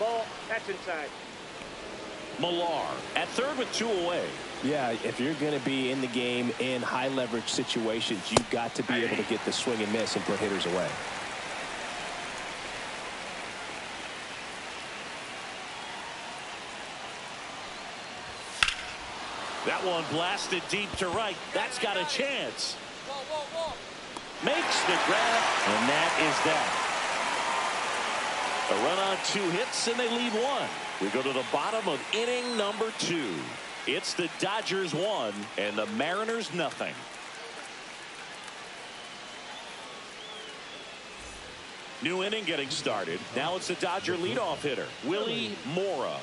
Ball, that's inside. Millar at third with 2 away. Yeah, if you're going to be in the game in high leverage situations, you've got to be able to get the swing and miss and put hitters away. That one blasted deep to right. That's got a chance. Makes the grab, and that is that. A run on 2 hits, and they lead 1. We go to the bottom of inning number 2. It's the Dodgers 1 and the Mariners nothing. New inning getting started. Now it's the Dodger leadoff hitter, Willie Mora.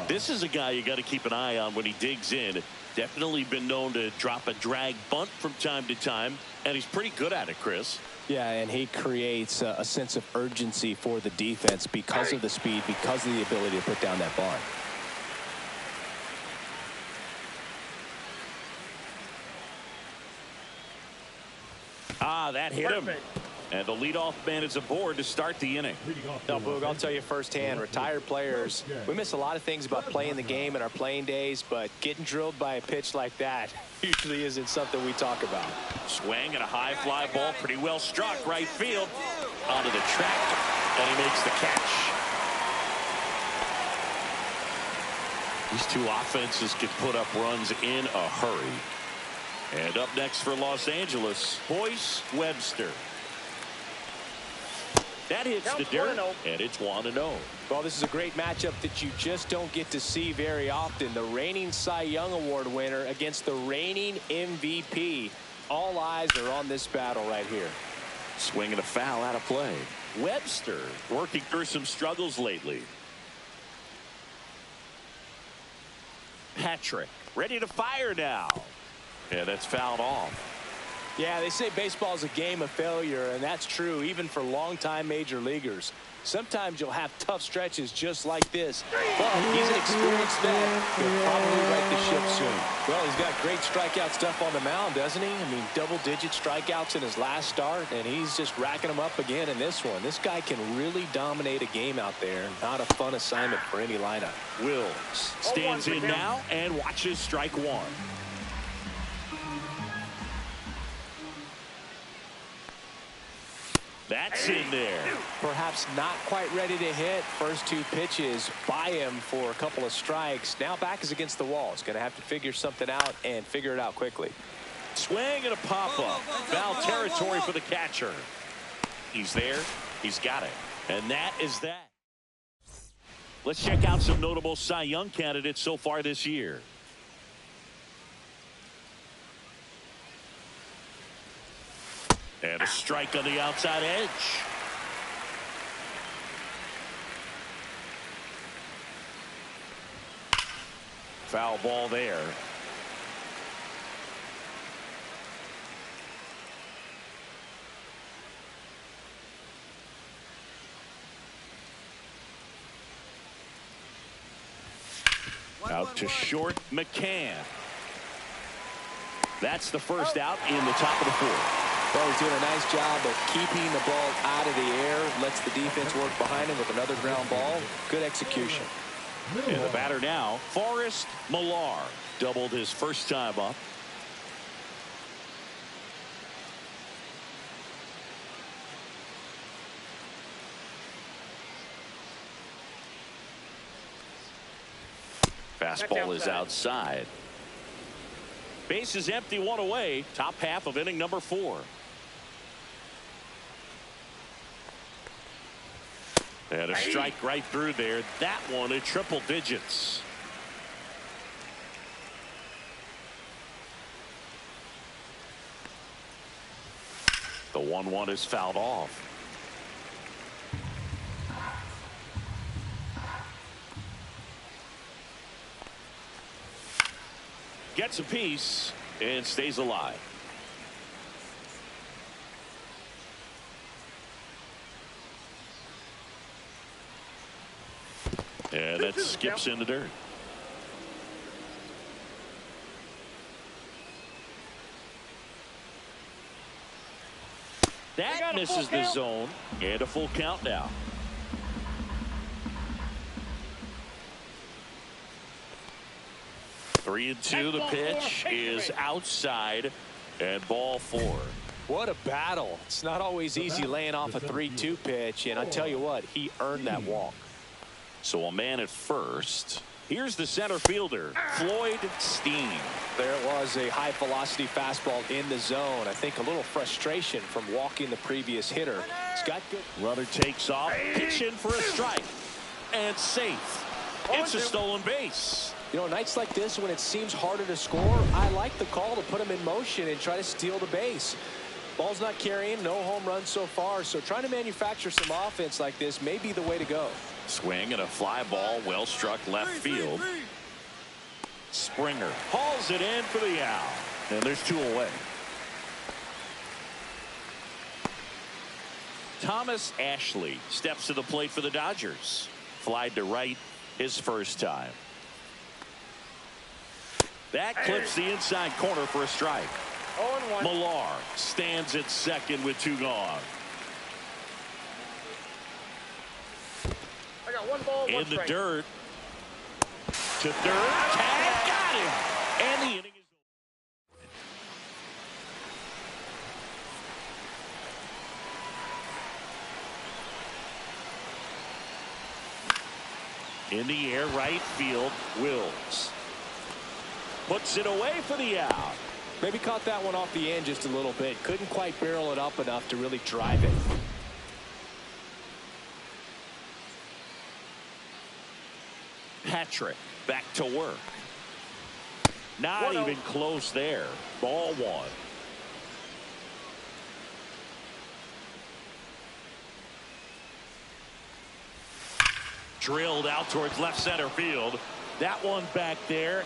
This is a guy you got to keep an eye on when he digs in. Definitely been known to drop a drag bunt from time to time, and he's pretty good at it, Chris. Yeah, and he creates a sense of urgency for the defense because of the speed, because of the ability to put down that bunt. That hit him. And the leadoff man is aboard to start the inning. Now, Boog, I'll tell you firsthand, retired players, we miss a lot of things about playing the game in our playing days, but getting drilled by a pitch like that usually isn't something we talk about. Swing and a high fly ball, pretty well struck right field. Onto the track, and he makes the catch. These two offenses can put up runs in a hurry. And up next for Los Angeles, Boyce Webster. That hits the dirt, and it's 1-0. Well, this is a great matchup that you just don't get to see very often. The reigning Cy Young Award winner against the reigning MVP. All eyes are on this battle right here. Swing and a foul out of play. Webster working through some struggles lately. Patrick ready to fire now. Yeah, that's fouled off. Yeah, they say baseball is a game of failure, and that's true even for longtime major leaguers. Sometimes you'll have tough stretches just like this, but he's an experienced vet. He'll probably right the ship soon. Well, he's got great strikeout stuff on the mound, doesn't he? I mean, double-digit strikeouts in his last start, and he's just racking them up again in this one. This guy can really dominate a game out there. Not a fun assignment for any lineup. Wills stands in now and watches strike one. That's in there. Perhaps not quite ready to hit. First two pitches by him for a couple of strikes. Now back is against the wall. He's going to have to figure something out and figure it out quickly. Swing and a pop-up. Foul territory for the catcher. He's there. He's got it. And that is that. Let's check out some notable Cy Young candidates so far this year. And a strike on the outside edge. Foul ball there. Out to short, McCann. That's the first out in the top of the fourth. Well, he's doing a nice job of keeping the ball out of the air. Lets the defense work behind him with another ground ball. Good execution. And the batter now, Forrest Millar. Doubled his first time up. Fastball is outside. Base is empty, one away. Top half of inning number 4. And a strike right through there. That one at triple digits. The 1-1 is fouled off. Gets a piece and stays alive. And that skips in the dirt. That misses the zone. And a full count now. Three and two. The pitch is outside and ball 4. What a battle. It's not always easy laying off a 3-2 pitch, and I tell you what, he earned that walk. So a man at first. Here's the center fielder, Floyd Steen. There was a high velocity fastball in the zone. I think a little frustration from walking the previous hitter. He's got good. Runner takes off, pitch in for a strike, and safe. It's a stolen base. You know, nights like this when it seems harder to score, I like the call to put him in motion and try to steal the base. Ball's not carrying, no home runs so far, so trying to manufacture some offense like this may be the way to go. Swing and a fly ball, well struck left field. Springer hauls it in for the out, and there's 2 away. Thomas Ashley steps to the plate for the Dodgers. Flied to right his first time. That clips the inside corner for a strike. 0-1. Millar stands at second with 2 gone. I got 1 ball, 1 In the strike. dirt. To third. Tag, got him. And the inning is over. In the air, right field, Wills. Puts it away for the out. Maybe caught that one off the end just a little bit. Couldn't quite barrel it up enough to really drive it. Patrick back to work. Not even close there. Ball 1. Drilled out towards left center field. That one back there.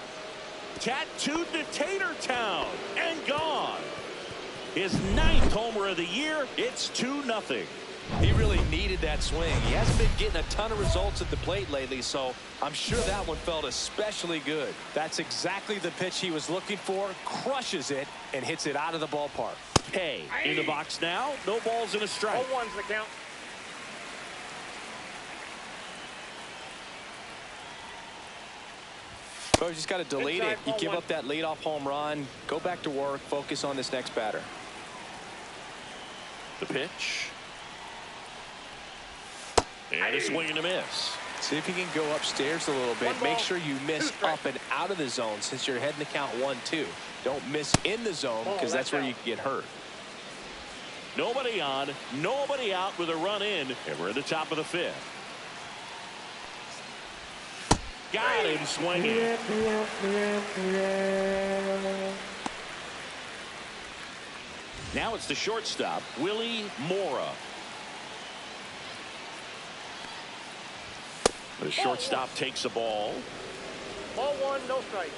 Tattooed to Tatertown and gone. His 9th homer of the year. It's 2-0. He really needed that swing. He hasn't been getting a ton of results at the plate lately, so I'm sure that one felt especially good. That's exactly the pitch he was looking for. Crushes it and hits it out of the ballpark. Hey, in the box now. No balls and a strike. 0-1's the count. So you just got to delete it. You give up that leadoff home run. Go back to work. Focus on this next batter. The pitch. And a swing and a miss. See if you can go upstairs a little bit. Make sure you miss up and out of the zone since you're heading to count 1-2. Don't miss in the zone because that's where you can get hurt. Nobody on, nobody out with a run in, and we're at the top of the 5th. Got him swinging. Now it's the shortstop, Willie Mora. The shortstop takes the ball. Ball 1, no strike.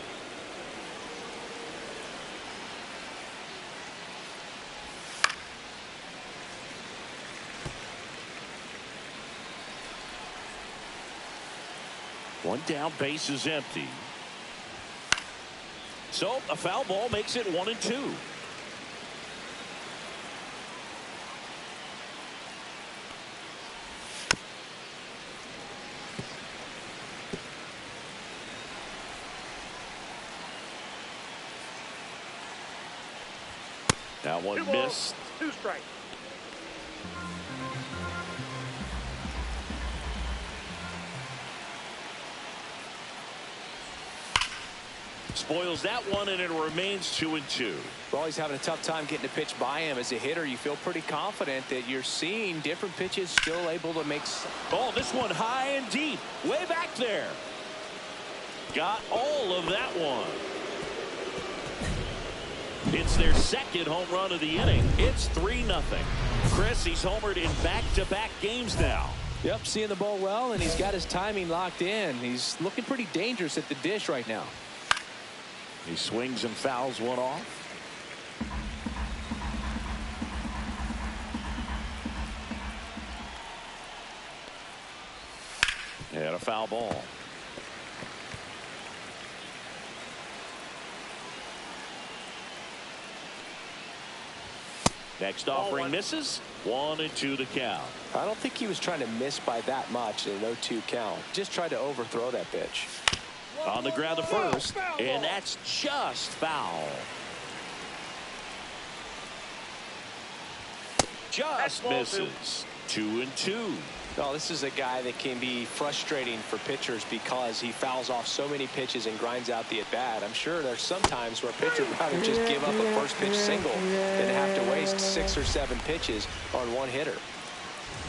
One down, base is empty. So a foul ball makes it 1-2. That one 2 balls, missed. 2 strikes. Spoils that one, and it remains 2-2. Well, he's having a tough time getting a pitch by him. As a hitter, you feel pretty confident that you're seeing different pitches still able to make. Oh, this one high and deep, way back there. Got all of that one. It's their 2nd home run of the inning. It's 3-0. Chris, he's homered in back-to-back games now. Yep, seeing the ball well, and he's got his timing locked in. He's looking pretty dangerous at the dish right now. He swings and fouls one off. And a foul ball. Next offering misses. 1-2 to count. I don't think he was trying to miss by that much in an 0-2 count. Just tried to overthrow that pitch. On the ground to first, and that's just foul. Just misses. 2-2. No, this is a guy that can be frustrating for pitchers because he fouls off so many pitches and grinds out the at-bat. I'm sure there's some times where a pitcher would rather just give up a first pitch single than have to waste 6 or 7 pitches on one hitter.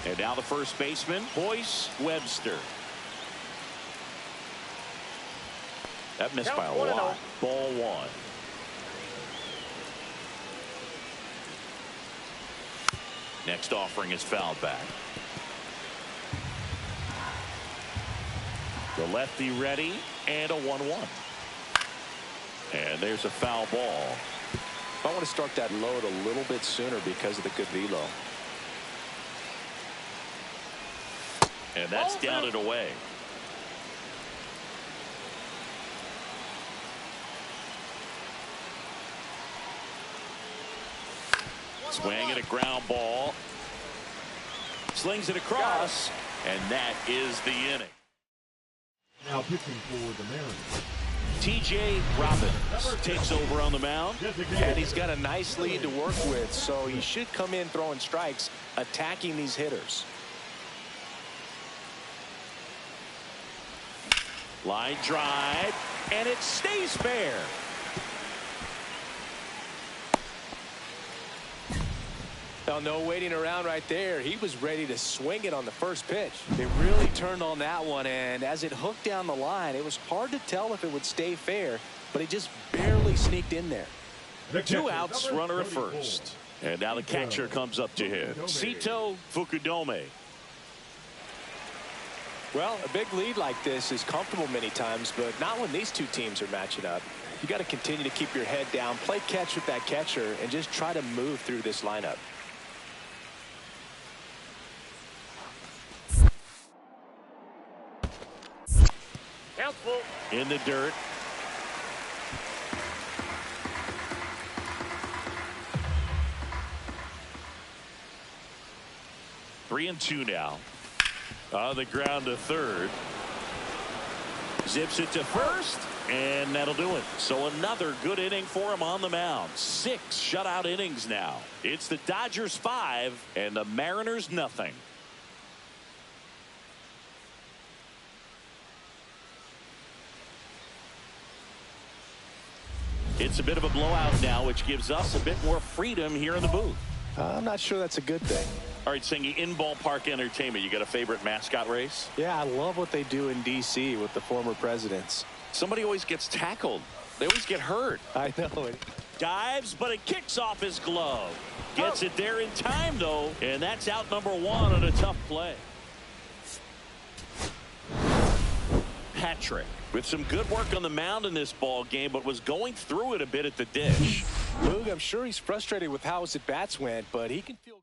And now the first baseman, Boyce Webster. That missed by a lot. Ball 1. Next offering is fouled back. The lefty ready, and a 1-1. And there's a foul ball. I want to start that load a little bit sooner because of the good velo. And that's down and away. Swing and a ground ball. Slings it across, and that is the inning. Now pitching for the Mariners. T.J. Robbins takes over on the mound. And he's got a nice lead to work with, so he should come in throwing strikes, attacking these hitters. Line drive, and it stays fair. Now, no waiting around right there. He was ready to swing it on the first pitch. They really turned on that one, and as it hooked down the line, it was hard to tell if it would stay fair, but it just barely sneaked in there. Two outs, runner at first. And now the catcher comes up to him. Sito Fukudome. Well, a big lead like this is comfortable many times, but not when these two teams are matching up. You got to continue to keep your head down, play catch with that catcher, and just try to move through this lineup. In the dirt. Three and two now. On the ground to third. Zips it to first, and that'll do it. So another good inning for him on the mound. 6 shutout innings now. It's the Dodgers 5 and the Mariners nothing. It's a bit of a blowout now, which gives us a bit more freedom here in the booth. I'm not sure that's a good thing. All right, Singy, in ballpark entertainment, you got a favorite mascot race? Yeah, I love what they do in D.C. with the former presidents. Somebody always gets tackled. They always get hurt. I know it. Dives, but it kicks off his glove. Gets it there in time, though, and that's out number 1 on a tough play. Patrick with some good work on the mound in this ball game, but was going through it a bit at the dish. Boog, I'm sure he's frustrated with how his at-bats went, but he can feel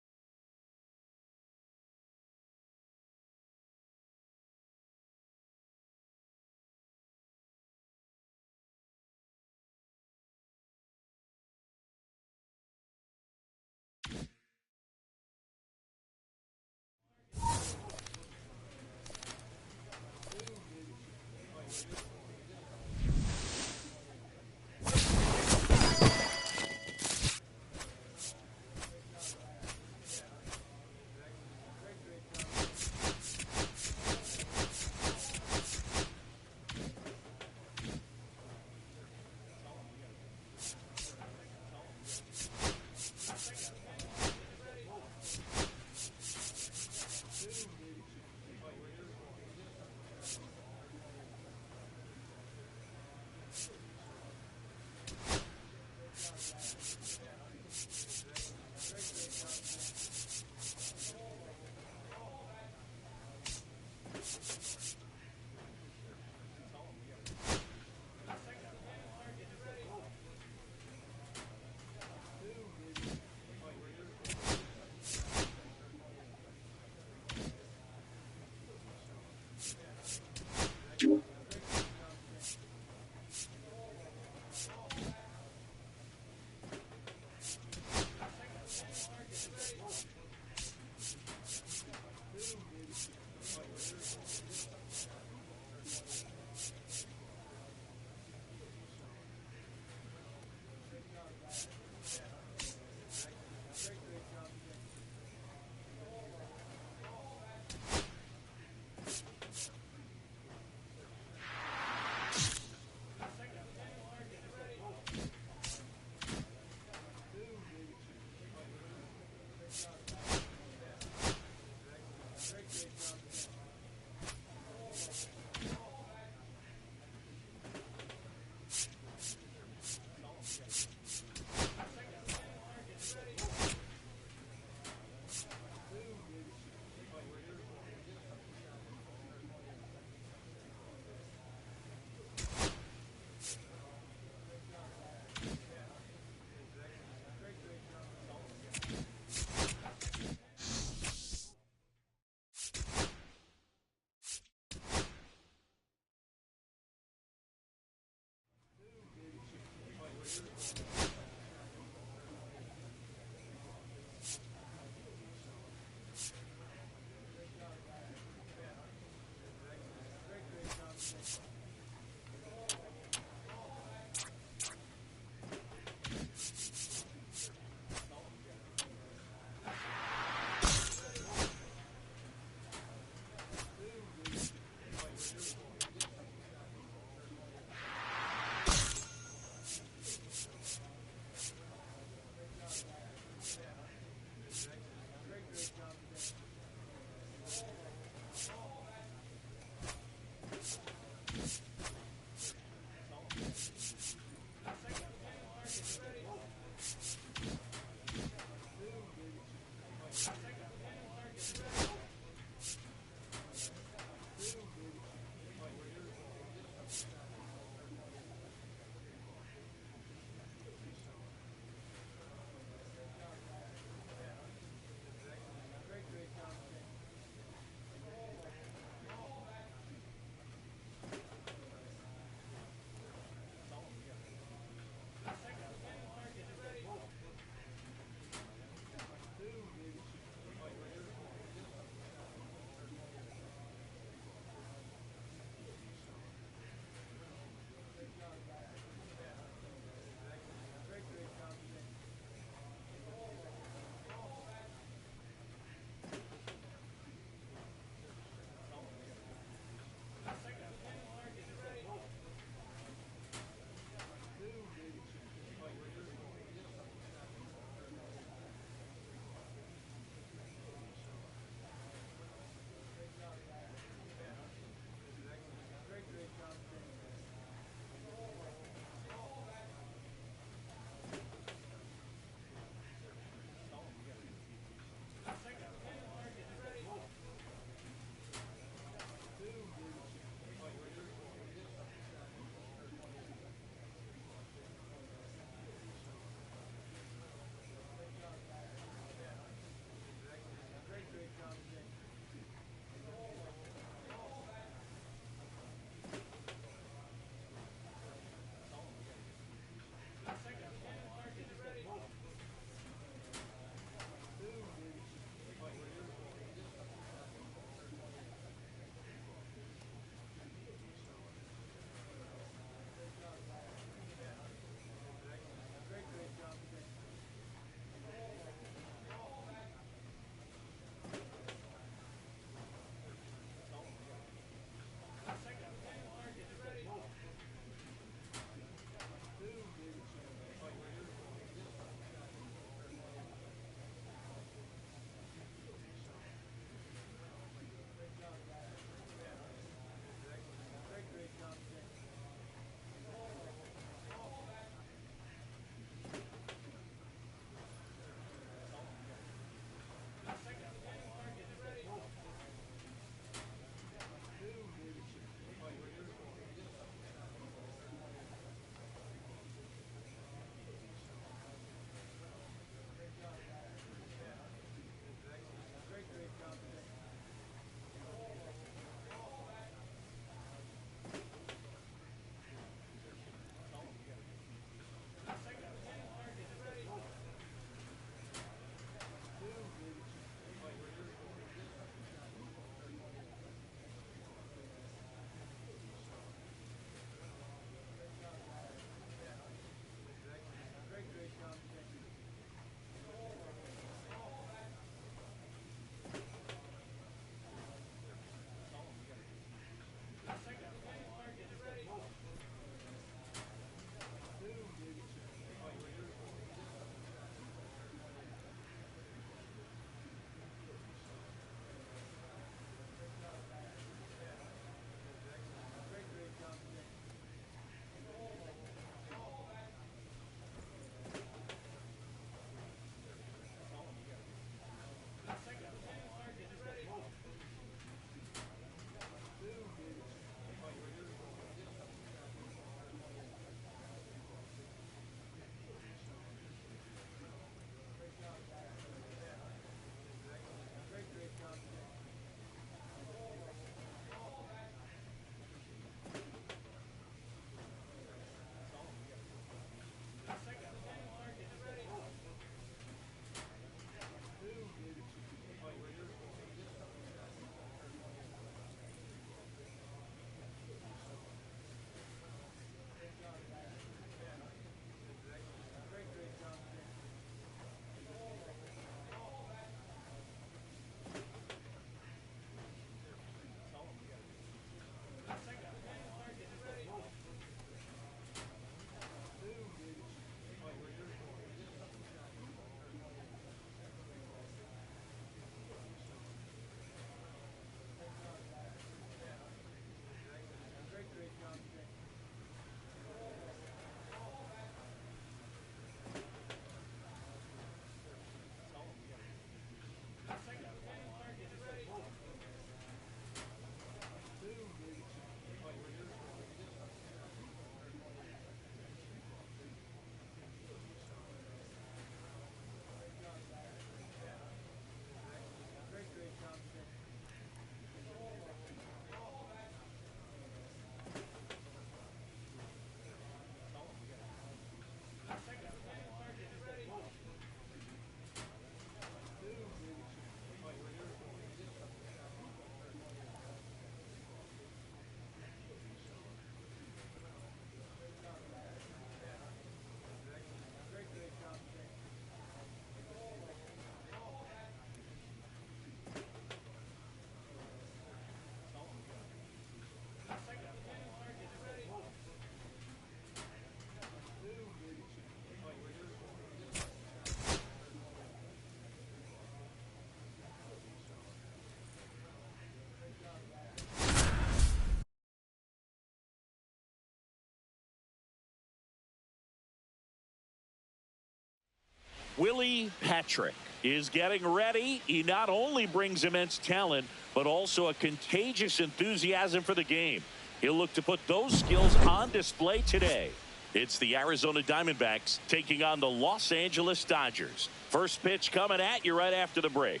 Willie Patrick is getting ready. He not only brings immense talent, but also a contagious enthusiasm for the game. He'll look to put those skills on display today. It's the Arizona Diamondbacks taking on the Los Angeles Dodgers. First pitch coming at you right after the break.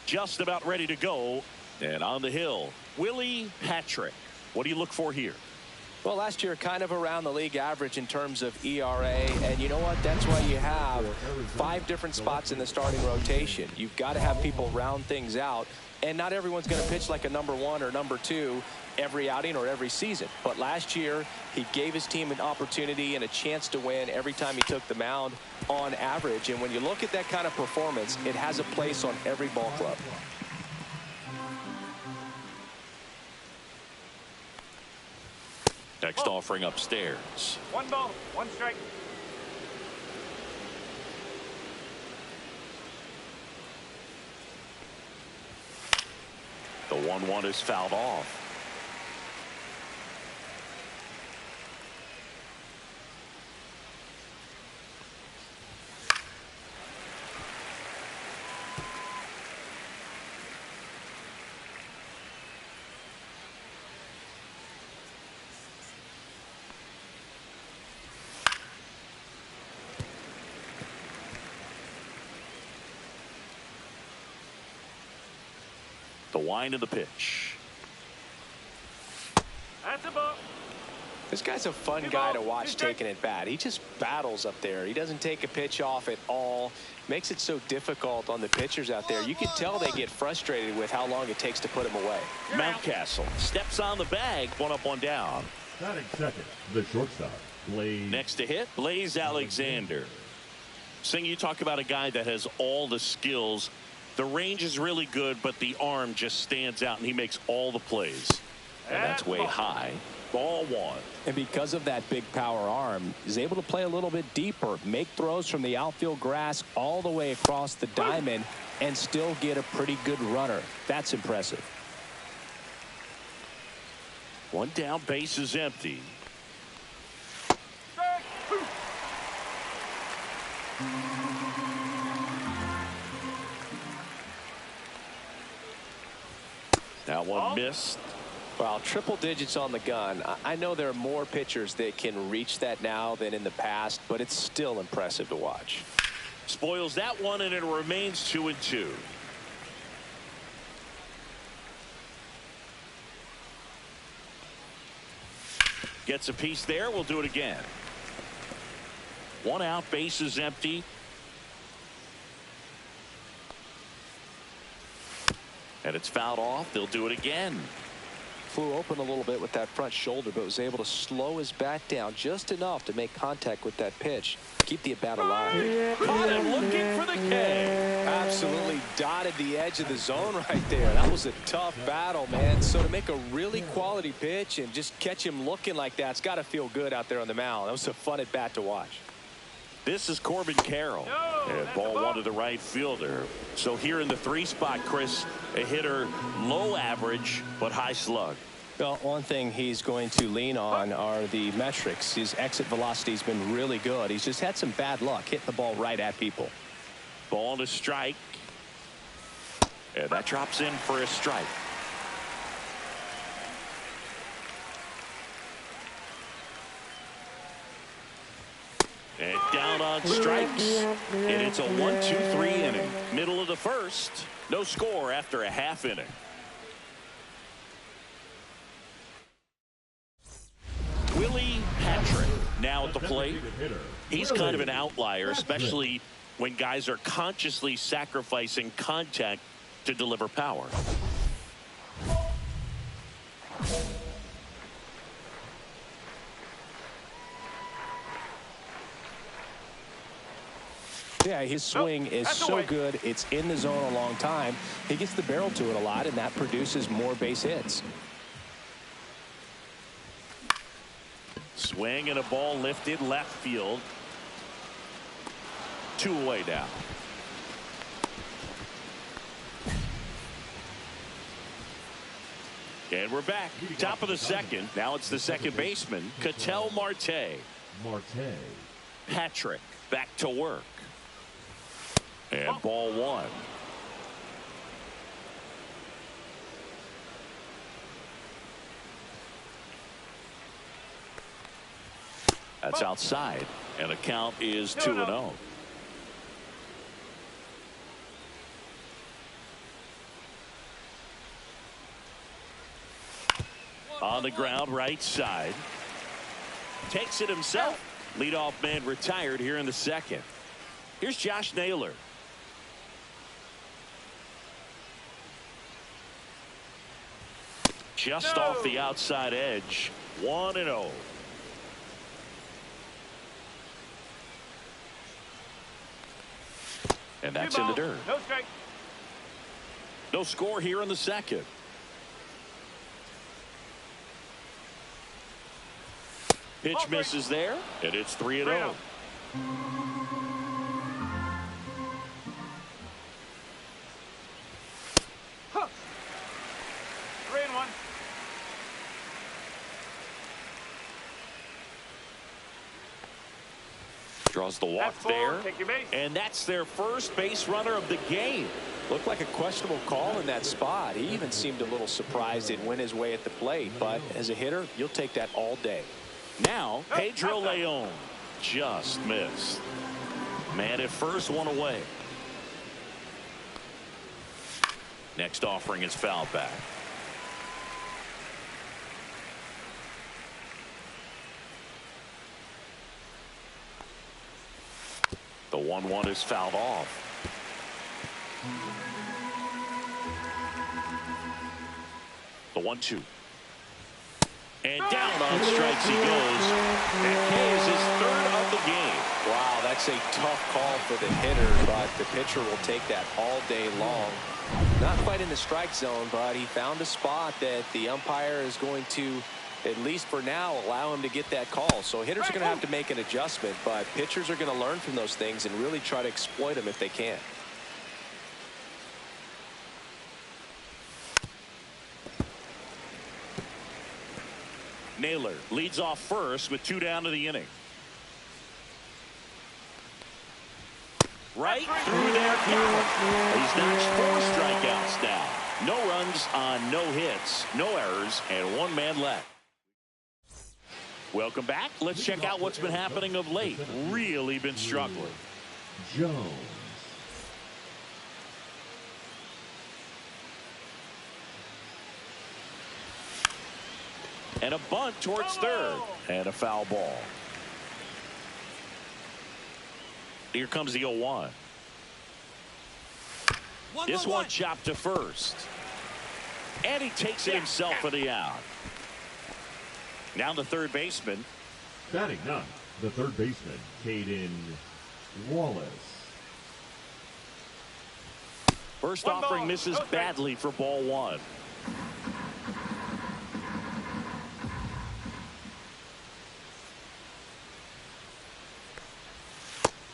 Just about ready to go. And on the hill, Willie Patrick. What do you look for here? Well, last year kind of around the league average in terms of ERA, and you know what? That's why you have 5 different spots in the starting rotation. You've got to have people round things out, and not everyone's going to pitch like a number 1 or number 2 every outing or every season. But last year, he gave his team an opportunity and a chance to win every time he took the mound on average. And when you look at that kind of performance, it has a place on every ball club. Next offering upstairs. 1 ball, 1 strike. The 1-1 is fouled off. The wind of the pitch. That's a ball. This guy's a fun guy to watch taking it bat. He just battles up there. He doesn't take a pitch off at all. Makes it so difficult on the pitchers out there. You can tell they get frustrated with how long it takes to put him away. Mountcastle steps on the bag. 1 up, 1 down. Batting second, the shortstop, Blaze. Next to hit, Blaze Alexander. Sing, you talk about a guy that has all the skills. The range is really good, but the arm just stands out, and he makes all the plays. And that's way high. Ball 1. And because of that big power arm, he's able to play a little bit deeper, make throws from the outfield grass all the way across the diamond, and still get a pretty good runner. That's impressive. 1 down, base is empty. That one missed. Well, triple digits on the gun. I know there are more pitchers that can reach that now than in the past, but it's still impressive to watch. Spoils that one, and it remains 2-2. Gets a piece there. We'll do it again. 1 out, base is empty. And it's fouled off. They'll do it again. Flew open a little bit with that front shoulder, but was able to slow his bat down just enough to make contact with that pitch. Keep the at-bat alive. Caught him looking for the K. Absolutely dotted the edge of the zone right there. That was a tough battle, man. So to make a really quality pitch and just catch him looking like that, it's got to feel good out there on the mound. That was a fun at-bat to watch. This is Corbin Carroll. And ball 1 to the right fielder. So here in the 3 spot, Chris, a hitter low average but high slug. Well, one thing he's going to lean on are the metrics. His exit velocity has been really good. He's just had some bad luck hitting the ball right at people. Ball to strike. And that drops in for a strike. And down on strikes. And it's a 1-2-3 inning. Middle of the first. No score after a half inning. Willie Patrick now at the plate. He's kind of an outlier, especially when guys are consciously sacrificing contact to deliver power. Yeah, his swing is so good. It's in the zone a long time. He gets the barrel to it a lot, and that produces more base hits. Swing and a ball lifted left field. 2 away now. And we're back. Top of the second. Now it's the second baseman, Ketel Marte. Marte. Patrick back to work. And ball one. That's outside. And the count is 2-0. On the ground, right side. Takes it himself. Leadoff man retired here in the second. Here's Josh Naylor. Just off the outside edge. 1-0. And that's in the dirt. No strike. No score here in the second. Pitch misses there, and it's 3-0. Huh. 3-1. Draws the walk there, Take your base. and that's their first base runner of the game. Looked like a questionable call in that spot. He even seemed a little surprised it went his way at the plate, but as a hitter, you'll take that all day. Now, Pedro Leon just missed. Man at first, one away. Next offering is fouled back. The 1-1 is fouled off. The 1-2. And down on strikes he goes. That K is his third of the game. Wow, that's a tough call for the hitter, but the pitcher will take that all day long. Not quite in the strike zone, but he found a spot that the umpire is going to, at least for now, allow him to get that call. So hitters are going to have to make an adjustment, but pitchers are going to learn from those things and really try to exploit them if they can. Naylor leads off first with 2 down to the inning. Right through their count. He's notched 4 strikeouts now. No runs on no hits, no errors, and 1 man left. Welcome back. Let's check out what's been happening of late. Really been struggling. Jones. And a bunt towards third. And a foul ball. Here comes the 0-1. This one chopped to first. And he takes it himself for the out. Now the third baseman. Batting ninth, the third baseman, Caden Wallace. First offering misses badly for ball 1.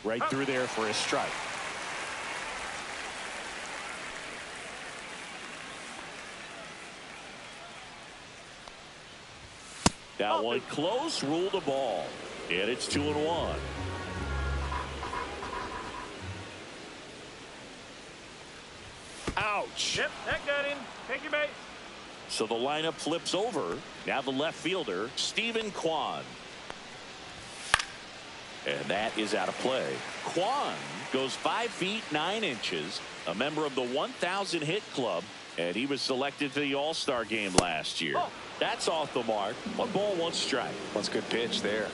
Right through there for a strike. That one close, ruled the ball. And it's 2-1. Ouch. Yep, that got him. Take your base. So the lineup flips over. Now the left fielder, Stephen Kwan. And that is out of play. Kwan goes 5 feet 9 inches, a member of the 1,000 hit club, and he was selected to the All-Star game last year. That's off the mark. 1 ball, 1 strike. That's a good pitch there.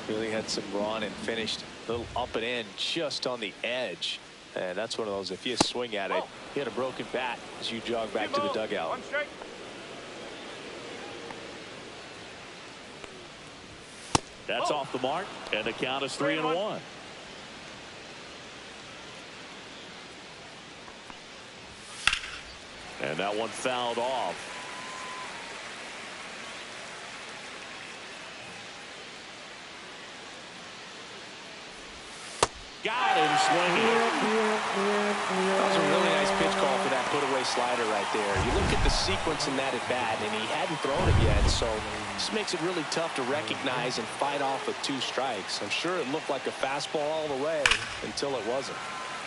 Really had some run and finished a little up and in just on the edge. And that's one of those, if you swing at it, you had a broken bat as you jog back to the dugout. 1 strike. That's off the mark, and the count is 3-1. And that one fouled off. Got him swinging. That was a really nice pitch call for that put-away slider right there. You look at the sequence in that at-bat, and he hadn't thrown it yet, so this makes it really tough to recognize and fight off with 2 strikes. I'm sure it looked like a fastball all the way until it wasn't.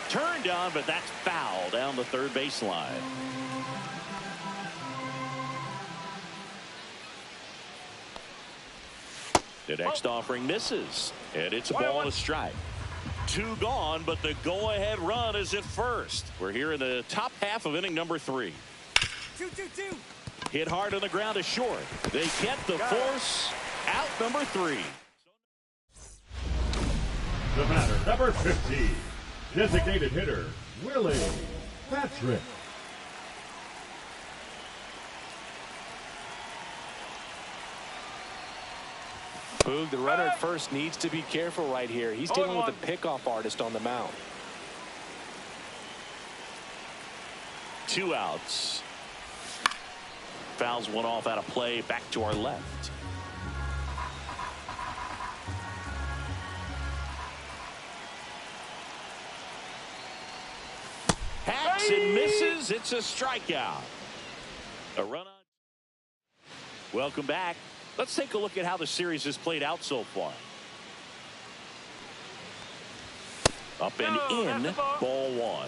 Turned on, but that's foul down the third baseline. The next offering misses, and it's a ball and a strike. 2 gone, but the go-ahead run is at first. We're here in the top half of inning number 3. 2-2-2. Hit hard on the ground to short. They get the force. Out number 3. The batter, number 50, designated hitter, Willie Patrick. Boog, the runner at first needs to be careful right here. He's dealing with a pickoff artist on the mound. 2 outs. Fouls one off out of play. Back to our left. Hacks and misses. It's a strikeout. A run on. Welcome back. Let's take a look at how the series has played out so far. Up and in, ball 1.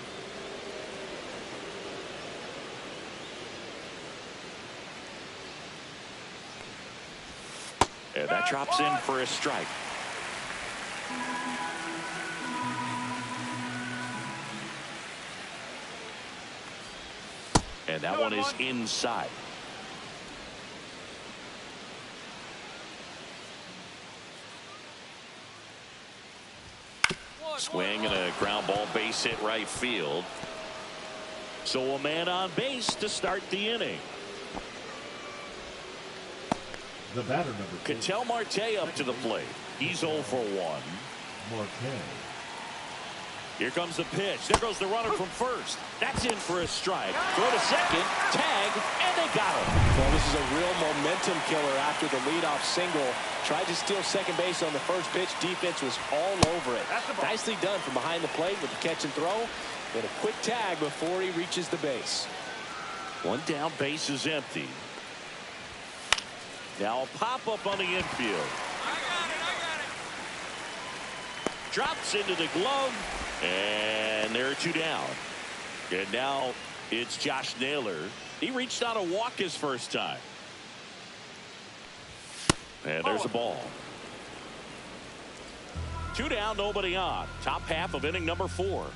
And that drops in for a strike. And that one is inside. Swing and a ground ball base hit right field. So a man on base to start the inning. The batter, number 2, Ketel Marte up to the plate. He's 0 for 1. Marte. Here comes the pitch. There goes the runner from first. That's in for a strike. Throw to second. Tag. And they got him. Well, this is a real momentum killer after the leadoff single. Tried to steal second base on the first pitch. Defense was all over it. Nicely done from behind the plate with the catch and throw. And a quick tag before he reaches the base. 1 down, base is empty. Now a pop-up on the infield. I got it. Drops into the glove. And there are 2 down. And now it's Josh Naylor. He reached out a walk his first time. And there's a ball. 2 down, nobody on. Top half of inning number 4.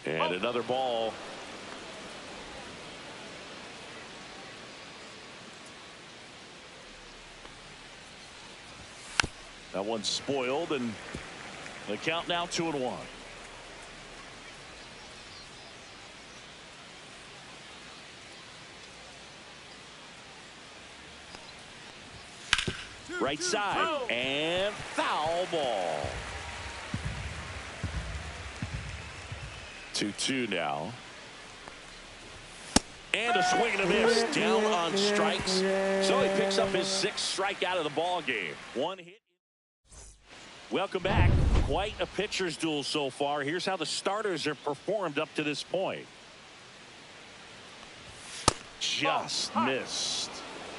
And another ball. That one's spoiled, and the count now 2-1. Right side, and foul ball. 2-2 now. And a swing and a miss down on strikes. So he picks up his 6th strikeout of the ball game. 1 hit. Welcome back. Quite a pitcher's duel so far. Here's how the starters have performed up to this point. Just missed.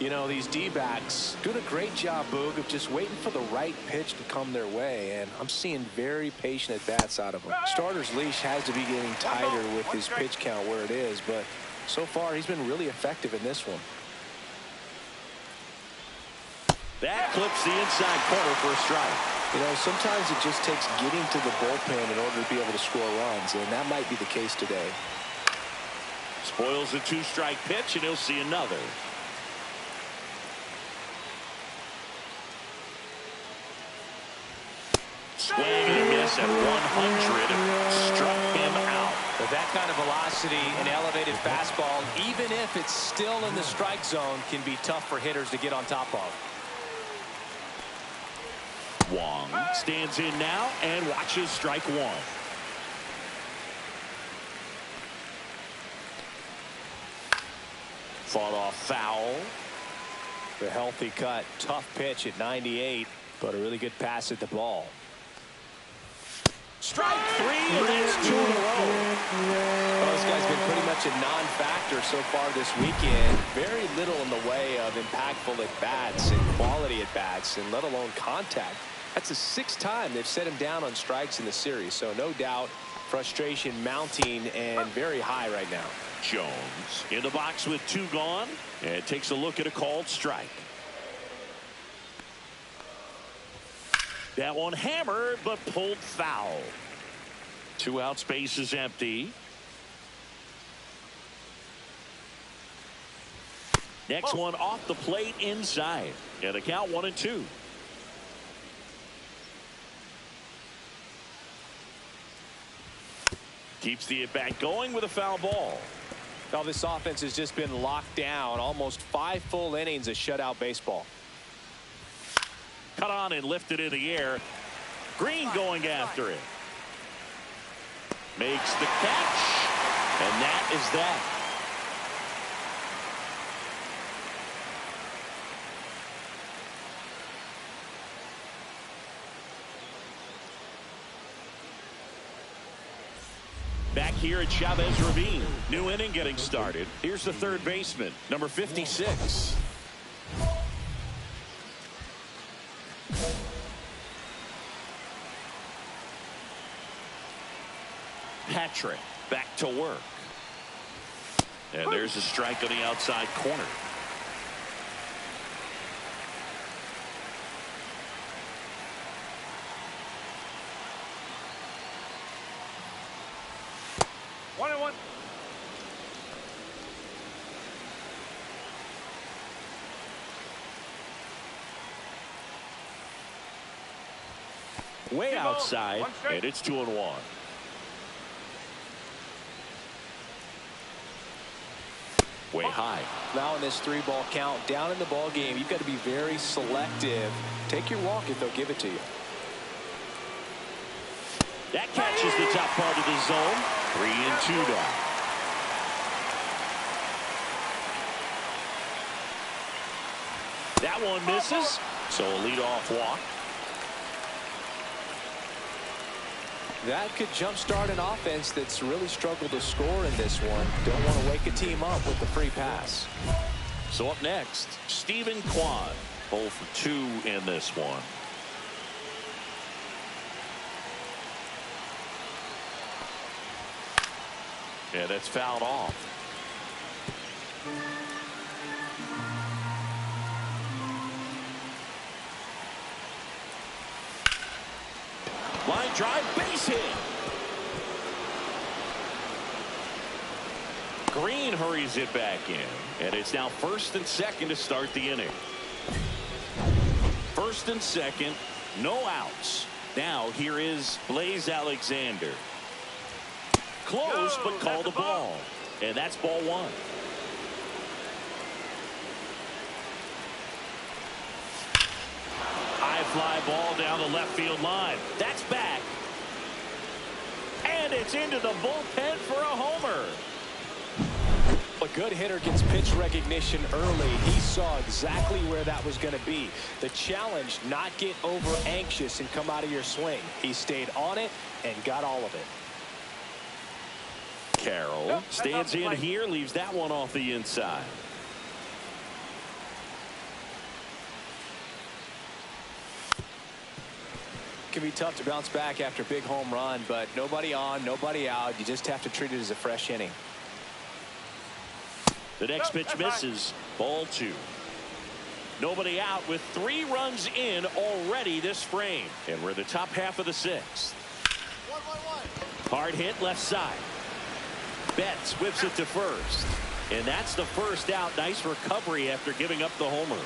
You know, these D-backs doing a great job, Boog, of just waiting for the right pitch to come their way, and I'm seeing very patient at-bats out of them. Starter's leash has to be getting tighter with his pitch count where it is, but so far he's been really effective in this one. That clips the inside corner for a strike. You know, sometimes it just takes getting to the bullpen in order to be able to score runs, and that might be the case today. Spoils the 2-strike pitch, and he'll see another. Swing and a miss at 100. Struck him out. With that kind of velocity and elevated fastball, even if it's still in the strike zone, can be tough for hitters to get on top of. Wong stands in now and watches strike 1. Fought off foul. The healthy cut, tough pitch at 98. But a really good pass at the ball. Strike three, and that's 2 in a row. Well, this guy's been pretty much a non-factor so far this weekend. Very little in the way of impactful at-bats and quality at-bats, and let alone contact. That's the 6th time they've set him down on strikes in the series. So no doubt frustration mounting and very high right now. Jones in the box with 2 gone, and takes a look at a called strike. That one hammered, but pulled foul. 2 outs, base is empty. Next one off the plate inside. And the count 1-2. Keeps the at-bat going with a foul ball. Now this offense has just been locked down. Almost 5 full innings of shutout baseball. Cut on and lifted in the air. Green going after it. Makes the catch. And that is that. Back here at Chavez Ravine. New inning getting started. Here's the third baseman, number 56. Patrick back to work. And there's a strike on the outside corner. One and one. Way Two ball, outside, one strike. and it's 2-1. Way high. Now in this 3-ball count, down in the ball game, you've got to be very selective. Take your walk if they'll give it to you. That catches the top part of the zone. 3-2 now. That one misses, so a leadoff walk. That could jumpstart an offense that's really struggled to score in this one. Don't want to wake a team up with the free pass. So up next, Stephen Kwan. 0 for 2 in this one. Yeah, that's fouled off. Line drive, base hit. Green hurries it back in, and it's now 1st and 2nd to start the inning. 1st and 2nd, no outs. Now here is Blaze Alexander. Close, but called a ball, and that's ball 1. High fly ball down the left field line. That's back. And it's into the bullpen for a homer. A good hitter gets pitch recognition early. He saw exactly where that was going to be. The challenge, not get over anxious and come out of your swing. He stayed on it and got all of it. Carroll stands in here, leaves that one off the inside. Can be tough to bounce back after a big home run, but nobody on, nobody out. You just have to treat it as a fresh inning. The next pitch misses. Ball 2. Nobody out with 3 runs in already this frame. And we're in the top half of the 6th. Hard hit left side. Betts whips it to first. And that's the first out. Nice recovery after giving up the homer.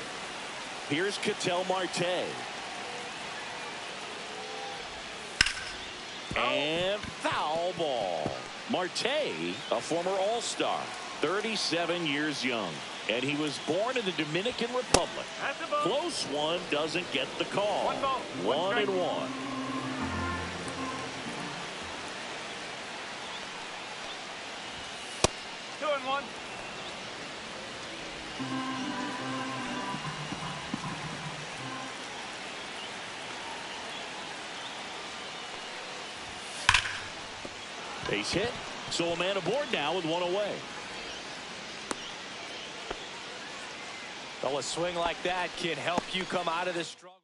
Here's Ketel Marte. And foul ball. Marte, a former All-Star, 37 years young. And he was born in the Dominican Republic. Close one, doesn't get the call. 1 ball, 1-1. 2-1. Base hit. So a man aboard now with one away. Well, a swing like that can help you come out of this struggle.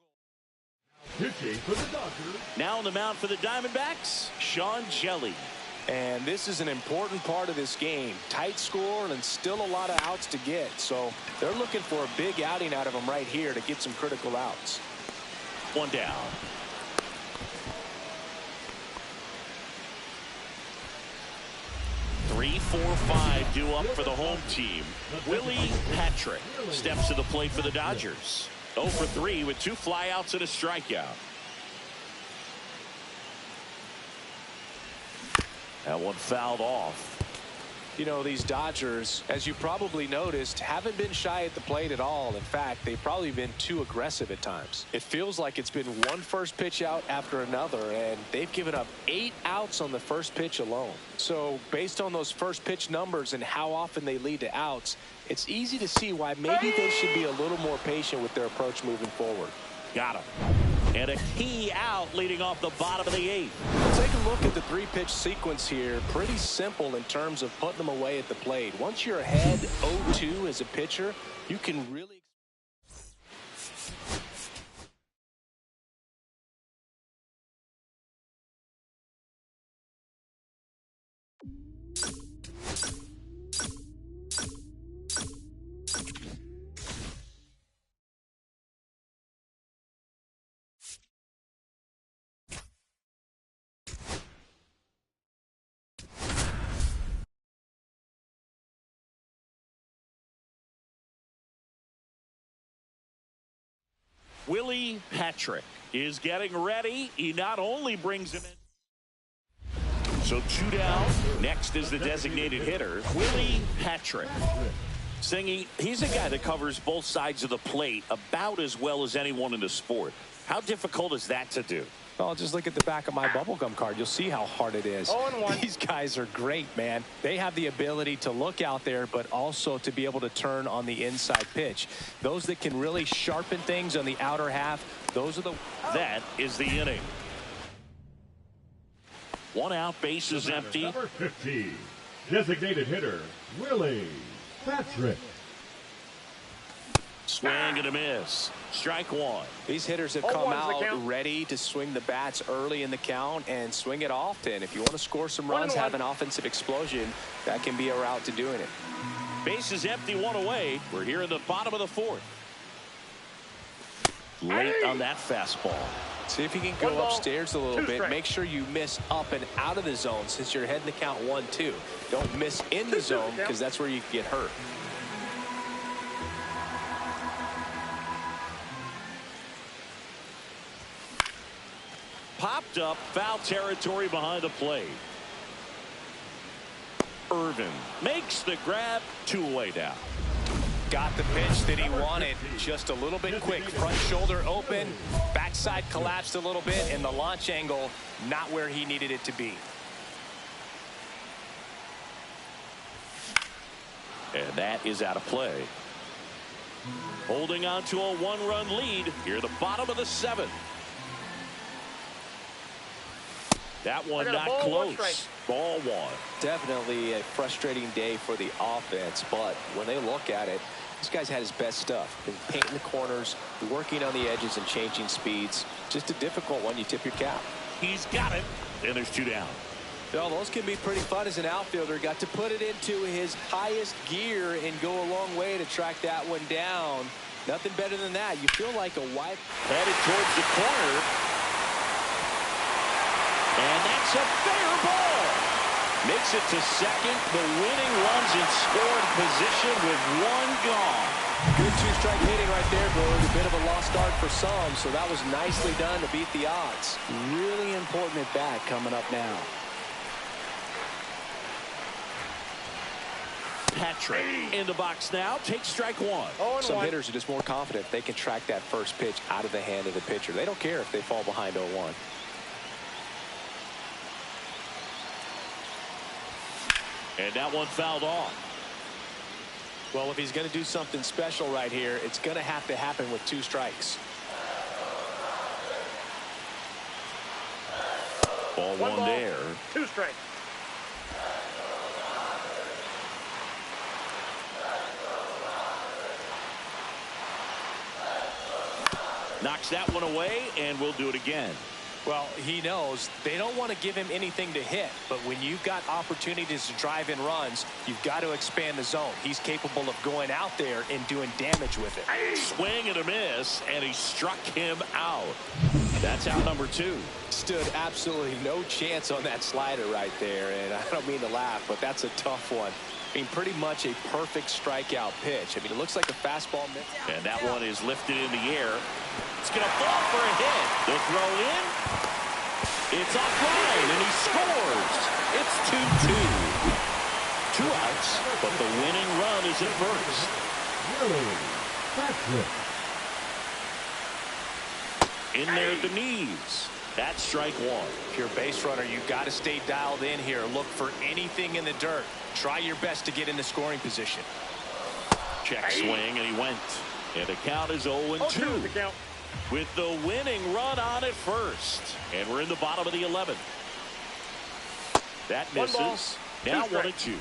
Pitching for the Dodgers. Now on the mound for the Diamondbacks, Sean Jelly. And this is an important part of this game. Tight score and still a lot of outs to get. So they're looking for a big outing out of him right here to get some critical outs. One down. Three, 4, 5 due up for the home team. Willie Patrick steps to the plate for the Dodgers. 0 for 3 with 2 flyouts and a strikeout. That one fouled off. You know, these Dodgers, as you probably noticed, haven't been shy at the plate at all. In fact, they've probably been too aggressive at times. It feels like it's been one first pitch out after another, and they've given up 8 outs on the first pitch alone. So based on those first pitch numbers and how often they lead to outs, it's easy to see why maybe they should be a little more patient with their approach moving forward. Got him. And a key out leading off the bottom of the 8th. Take a look at the 3-pitch sequence here. Pretty simple in terms of putting them away at the plate. Once you're ahead 0-2 as a pitcher, you can really... Willie Patrick is getting ready. He not only brings him in. So 2 down. Next is the designated hitter, Willie Patrick. Singing, he's a guy that covers both sides of the plate about as well as anyone in the sport. How difficult is that to do? Well, just look at the back of my bubblegum card. You'll see how hard it is. 0-1. These guys are great, man. They have the ability to look out there, but also to be able to turn on the inside pitch. Those that can really sharpen things on the outer half, those are the... That is the inning. 1 out, base is empty. Number 15, designated hitter, Willie Patrick. Swing and a miss. Strike 1. These hitters have come out ready to swing the bats early in the count and swing it often. If you want to score some runs, have an offensive explosion, that can be a route to doing it. Base is empty, 1 away. We're here in the bottom of the 4th. Late on that fastball. See if you can go upstairs a little bit. Make sure you miss up and out of the zone since you're heading the count 1-2. Don't miss in the zone because that's where you can get hurt. Popped up, foul territory behind the plate. Irvin makes the grab, 2 away now. Got the pitch that he wanted, just a little bit quick. Front shoulder open, backside collapsed a little bit, and the launch angle not where he needed it to be. And that is out of play. Holding on to a 1-run lead here at the bottom of the 7th. That one not close. Ball 1. Definitely a frustrating day for the offense, but when they look at it, this guy's had his best stuff. Been painting the corners, working on the edges and changing speeds. Just a difficult one. You tip your cap. He's got it. And there's 2 down. Well, those can be pretty fun as an outfielder. Got to put it into his highest gear and go a long way to track that one down. Nothing better than that. You feel like a wipe. Headed towards the corner. And that's a fair ball. Makes it to second. The winning runs in scoring position with 1 gone. Good 2-strike hitting right there, Bird. A bit of a lost start for some, so that was nicely done to beat the odds. Really important at bat coming up now. Patrick in the box now. Takes strike 1. Some hitters are just more confident if they can track that first pitch out of the hand of the pitcher. They don't care if they fall behind 0-1. And that one fouled off. Well, if he's going to do something special right here, it's going to have to happen with 2 strikes. Ball 1 there. 2 strikes. Knocks that one away, and we'll do it again. Well, he knows they don't want to give him anything to hit, but when you've got opportunities to drive in runs, you've got to expand the zone. He's capable of going out there and doing damage with it. Swing and a miss, and he struck him out. That's out number 2. Stood absolutely no chance on that slider right there, and I don't mean to laugh, but that's a tough one. I mean, pretty much a perfect strikeout pitch. I mean, it looks like a fastball. And that one is lifted in the air. It's going to fall for a hit. The throw in. It's offline, and he scores. It's 2-2. 2 outs, but the winning run is at first. In there at the knees. That's strike 1. If you're a base runner, you've got to stay dialed in here. Look for anything in the dirt. Try your best to get in the scoring position. Check swing, and he went. And the count is 0-2. With the winning run on at first. And we're in the bottom of the 11th. That misses. Now 1-2.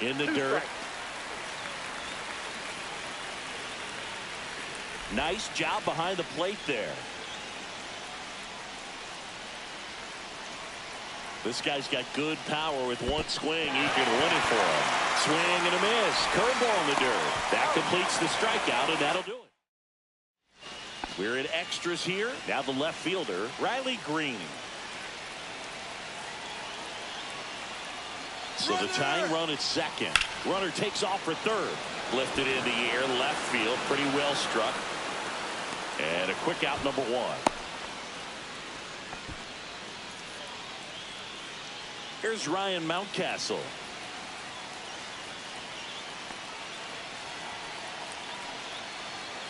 In the dirt. Nice job behind the plate there. This guy's got good power. With one swing, he can win it for him. Swing and a miss. Curveball in the dirt. That completes the strikeout, and that'll do it. We're in extras here. Now the left fielder, Riley Green. So the tying run at second. Runner takes off for third. Lifted in the air, left field, pretty well struck. And a quick out, number 1. Here's Ryan Mountcastle.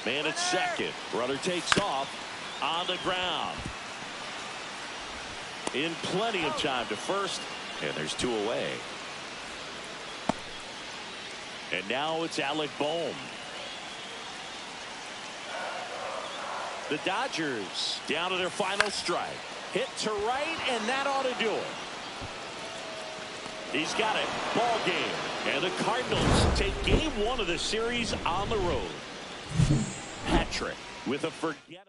Man at second. Runner takes off on the ground. In plenty of time to first. And there's 2 away. And now it's Alec Bohm. The Dodgers down to their final strike. Hit to right, and that ought to do it. He's got it. Ball game. And the Cardinals take game 1 of the series on the road. Patrick with a forgettable.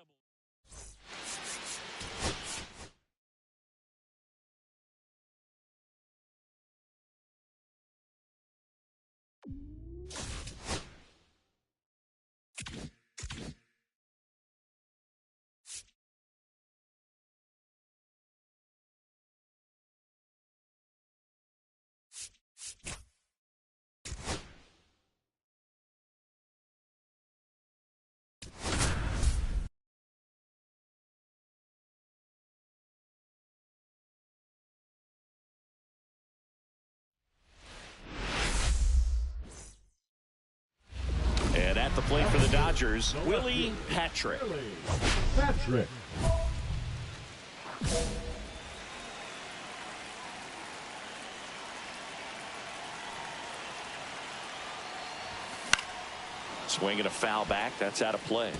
At the plate for the Dodgers, Willie Patrick. Swinging a foul back. That's out of play.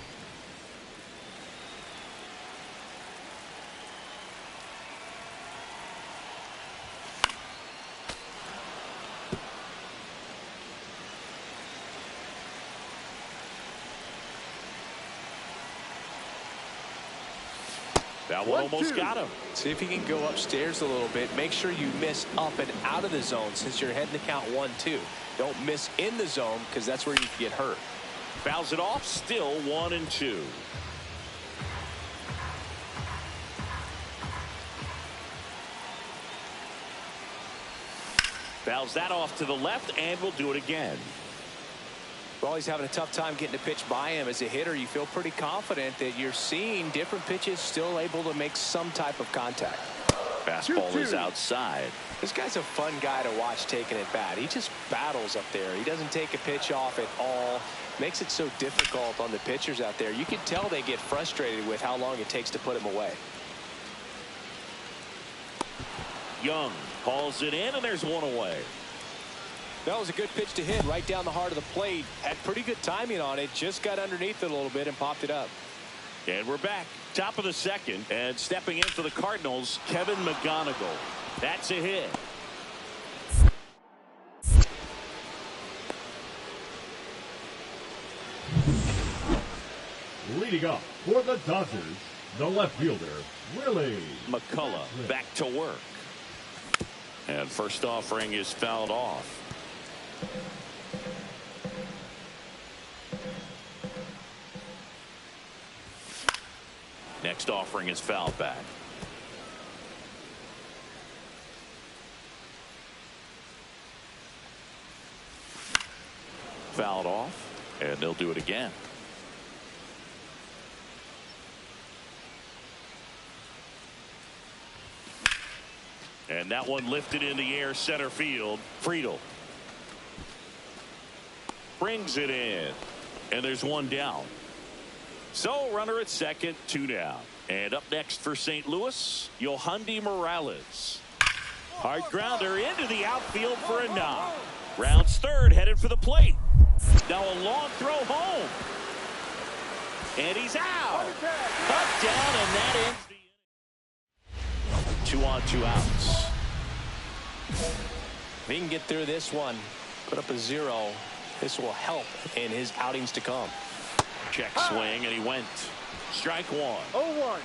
That one almost got him. See if he can go upstairs a little bit. Make sure you miss up and out of the zone since you're heading to count 1-2. Don't miss in the zone because that's where you can get hurt. Fouls it off. Still 1-2. Fouls that off to the left, and we'll do it again. Well, he's having a tough time getting a pitch by him. As a hitter, you feel pretty confident that you're seeing different pitches still able to make some type of contact. Fastball is outside. This guy's a fun guy to watch taking it bat. He just battles up there. He doesn't take a pitch off at all. Makes it so difficult on the pitchers out there. You can tell they get frustrated with how long it takes to put him away. Young calls it in, and there's one away. That was a good pitch to hit right down the heart of the plate. Had pretty good timing on it. Just got underneath it a little bit and popped it up. And we're back. Top of the second. And stepping in for the Cardinals, Kevin McGonigal. That's a hit. Leading up for the Dodgers, the left fielder, Willie McCullough back to work. And first offering is fouled off. Next offering is fouled back. Fouled off, and they'll do it again. And that one lifted in the air, center field. Friedel brings it in, and there's one down. So runner at second, 2 down. And up next for St. Louis, Yohandy Morales. Hard grounder into the outfield for a knock. Rounds third, headed for the plate. Now a long throw home. And he's out. Up, down, and that ends the 2 on, 2 outs. If he can get through this one, put up a 0, this will help in his outings to come. Check swing, and he went. Strike 1. 0-1.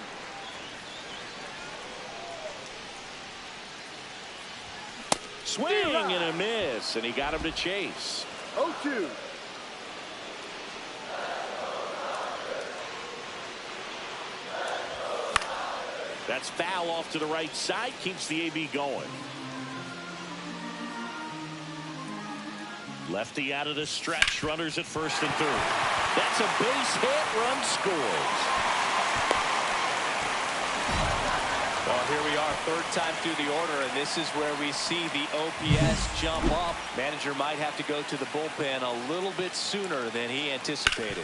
Swing and a miss, and he got him to chase. 0-2. That's foul off to the right side, keeps the AB going. Lefty out of the stretch, runners at first and third. That's a base hit, run scores. Well, here we are, third time through the order, and this is where we see the OPS jump up. Manager might have to go to the bullpen a little bit sooner than he anticipated.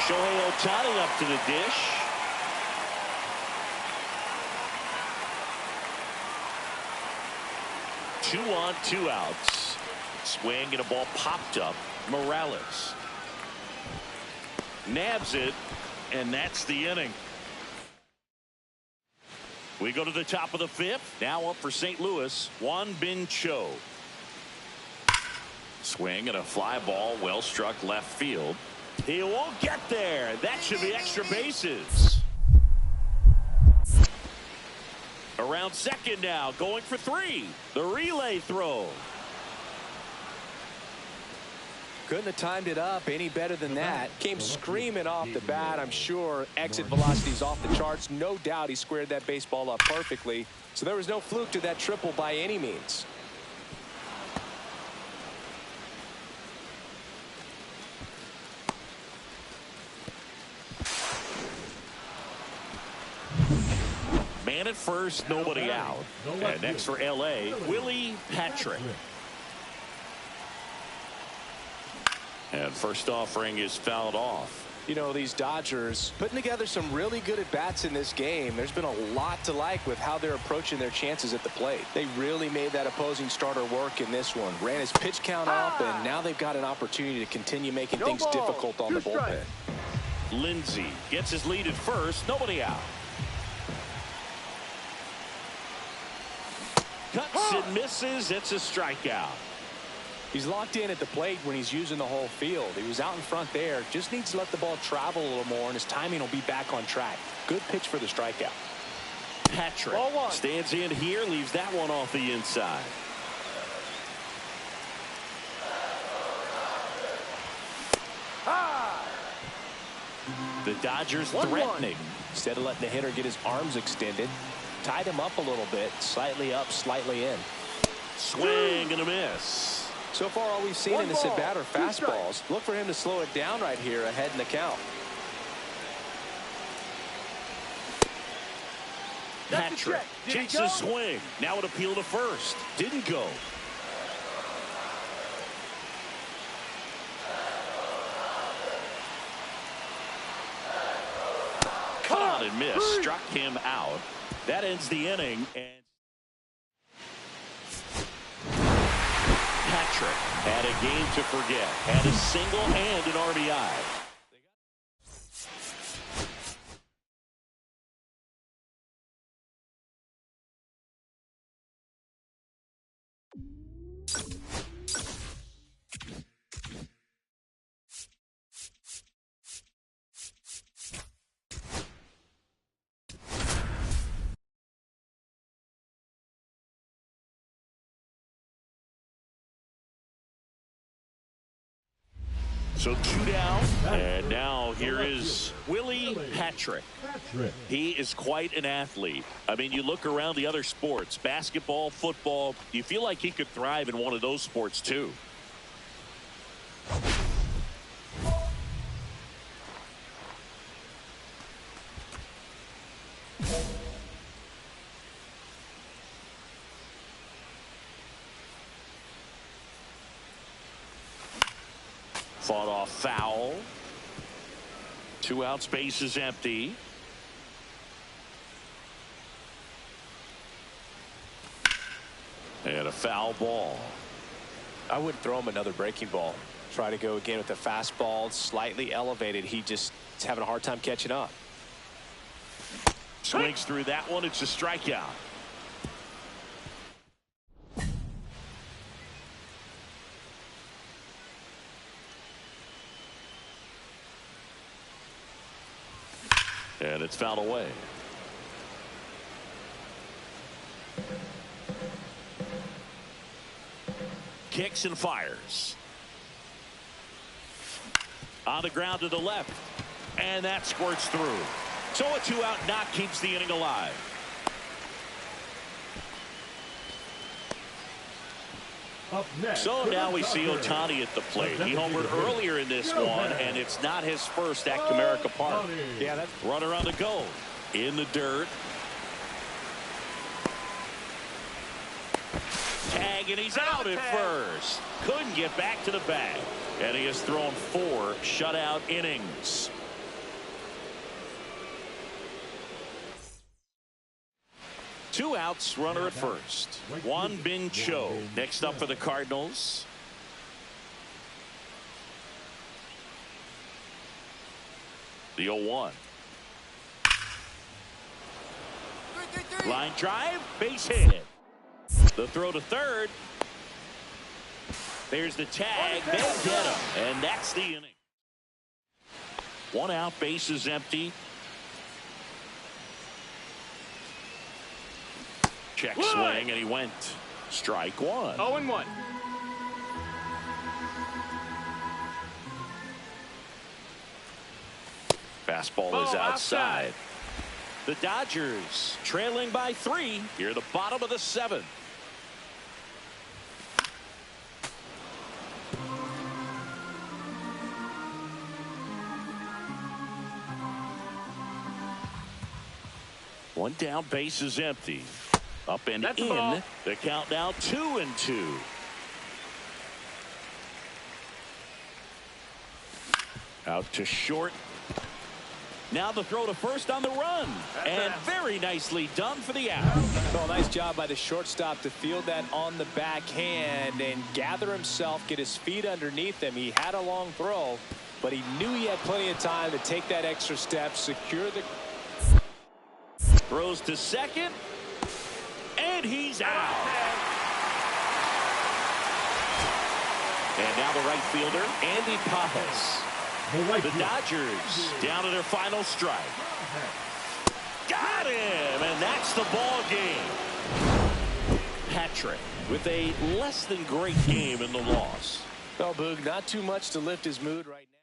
Shohei Ohtani up to the dish. Two on, 2 outs. Swing and a ball popped up. Morales nabs it, and that's the inning. We go to the top of the 5th. Now up for St. Louis, Mlb Show. Swing and a fly ball, well struck left field. He won't get there. That should be extra bases. Around second now, going for 3. The relay throw. Couldn't have timed it up any better than that. Came screaming off the bat. I'm sure exit velocity's off the charts. No doubt he squared that baseball up perfectly. So there was no fluke to that triple by any means. Man at first, nobody out. And next for L.A., Willie Patrick. And first offering is fouled off. You know, these Dodgers putting together some really good at-bats in this game. There's been a lot to like with how they're approaching their chances at the plate. They really made that opposing starter work in this one. Ran his pitch count up, and now they've got an opportunity to continue making things difficult on the bullpen. Lindsey gets his lead at first, nobody out. Cuts and misses. It's a strikeout. He's locked in at the plate when he's using the whole field. He was out in front there. Just needs to let the ball travel a little more, and his timing will be back on track. Good pitch for the strikeout. Patrick stands in here, leaves that one off the inside. The Dodgers threatening. Instead of letting the hitter get his arms extended, tied him up a little bit, slightly up, slightly in. Swing and a miss. So far, all we've seen in this at-bat are fastballs. Look for him to slow it down right here ahead in the count. Patrick checks his swing. Now an appeal to first. Didn't go. Caught and missed. Struck him out. That ends the inning. And Patrick had a game to forget. Had a single and an RBI. So 2 down, and now here is Willie Patrick. He is quite an athlete. I mean, you look around the other sports, basketball, football, you feel like he could thrive in one of those sports too. Fought off foul. 2 outs, base is empty. And a foul ball. I wouldn't throw him another breaking ball. Try to go again with the fastball, slightly elevated. He just is having a hard time catching up. Swings through that one. It's a strikeout. And it's fouled away. Kicks and fires. On the ground to the left. And that squirts through. So a 2-out knock keeps the inning alive. So now we see Ohtani at the plate. He homered earlier in this one, and it's not his first at Comerica Park. Yeah, that's runner on the go. In the dirt. Tag, and he's out at first. Couldn't get back to the bag. And he has thrown 4 shutout innings. Two outs, runner at first. Mlb The Show next up for the Cardinals. The 0-1. Line drive, base hit. The throw to third. There's the tag. They get him. And that's the inning. 1 out, base is empty. Check swing, and he went. Strike 1. 0-1. Fastball is outside. The Dodgers trailing by 3 here at the bottom of the 7th. One down, base is empty. Up and That's in. the ball. The count now 2-2. Out to short. Now the throw to first on the run. And very nicely done for the out. well, nice job by the shortstop to field that on the backhand and gather himself, get his feet underneath him. He had a long throw, but he knew he had plenty of time to take that extra step, secure the... Throws to second. And he's out. And now the right fielder, Andy Pappas. The Dodgers down to their final strike. Got him, and that's the ball game. Patrick with a less than great game in the loss. Well, Boog, not too much to lift his mood right now.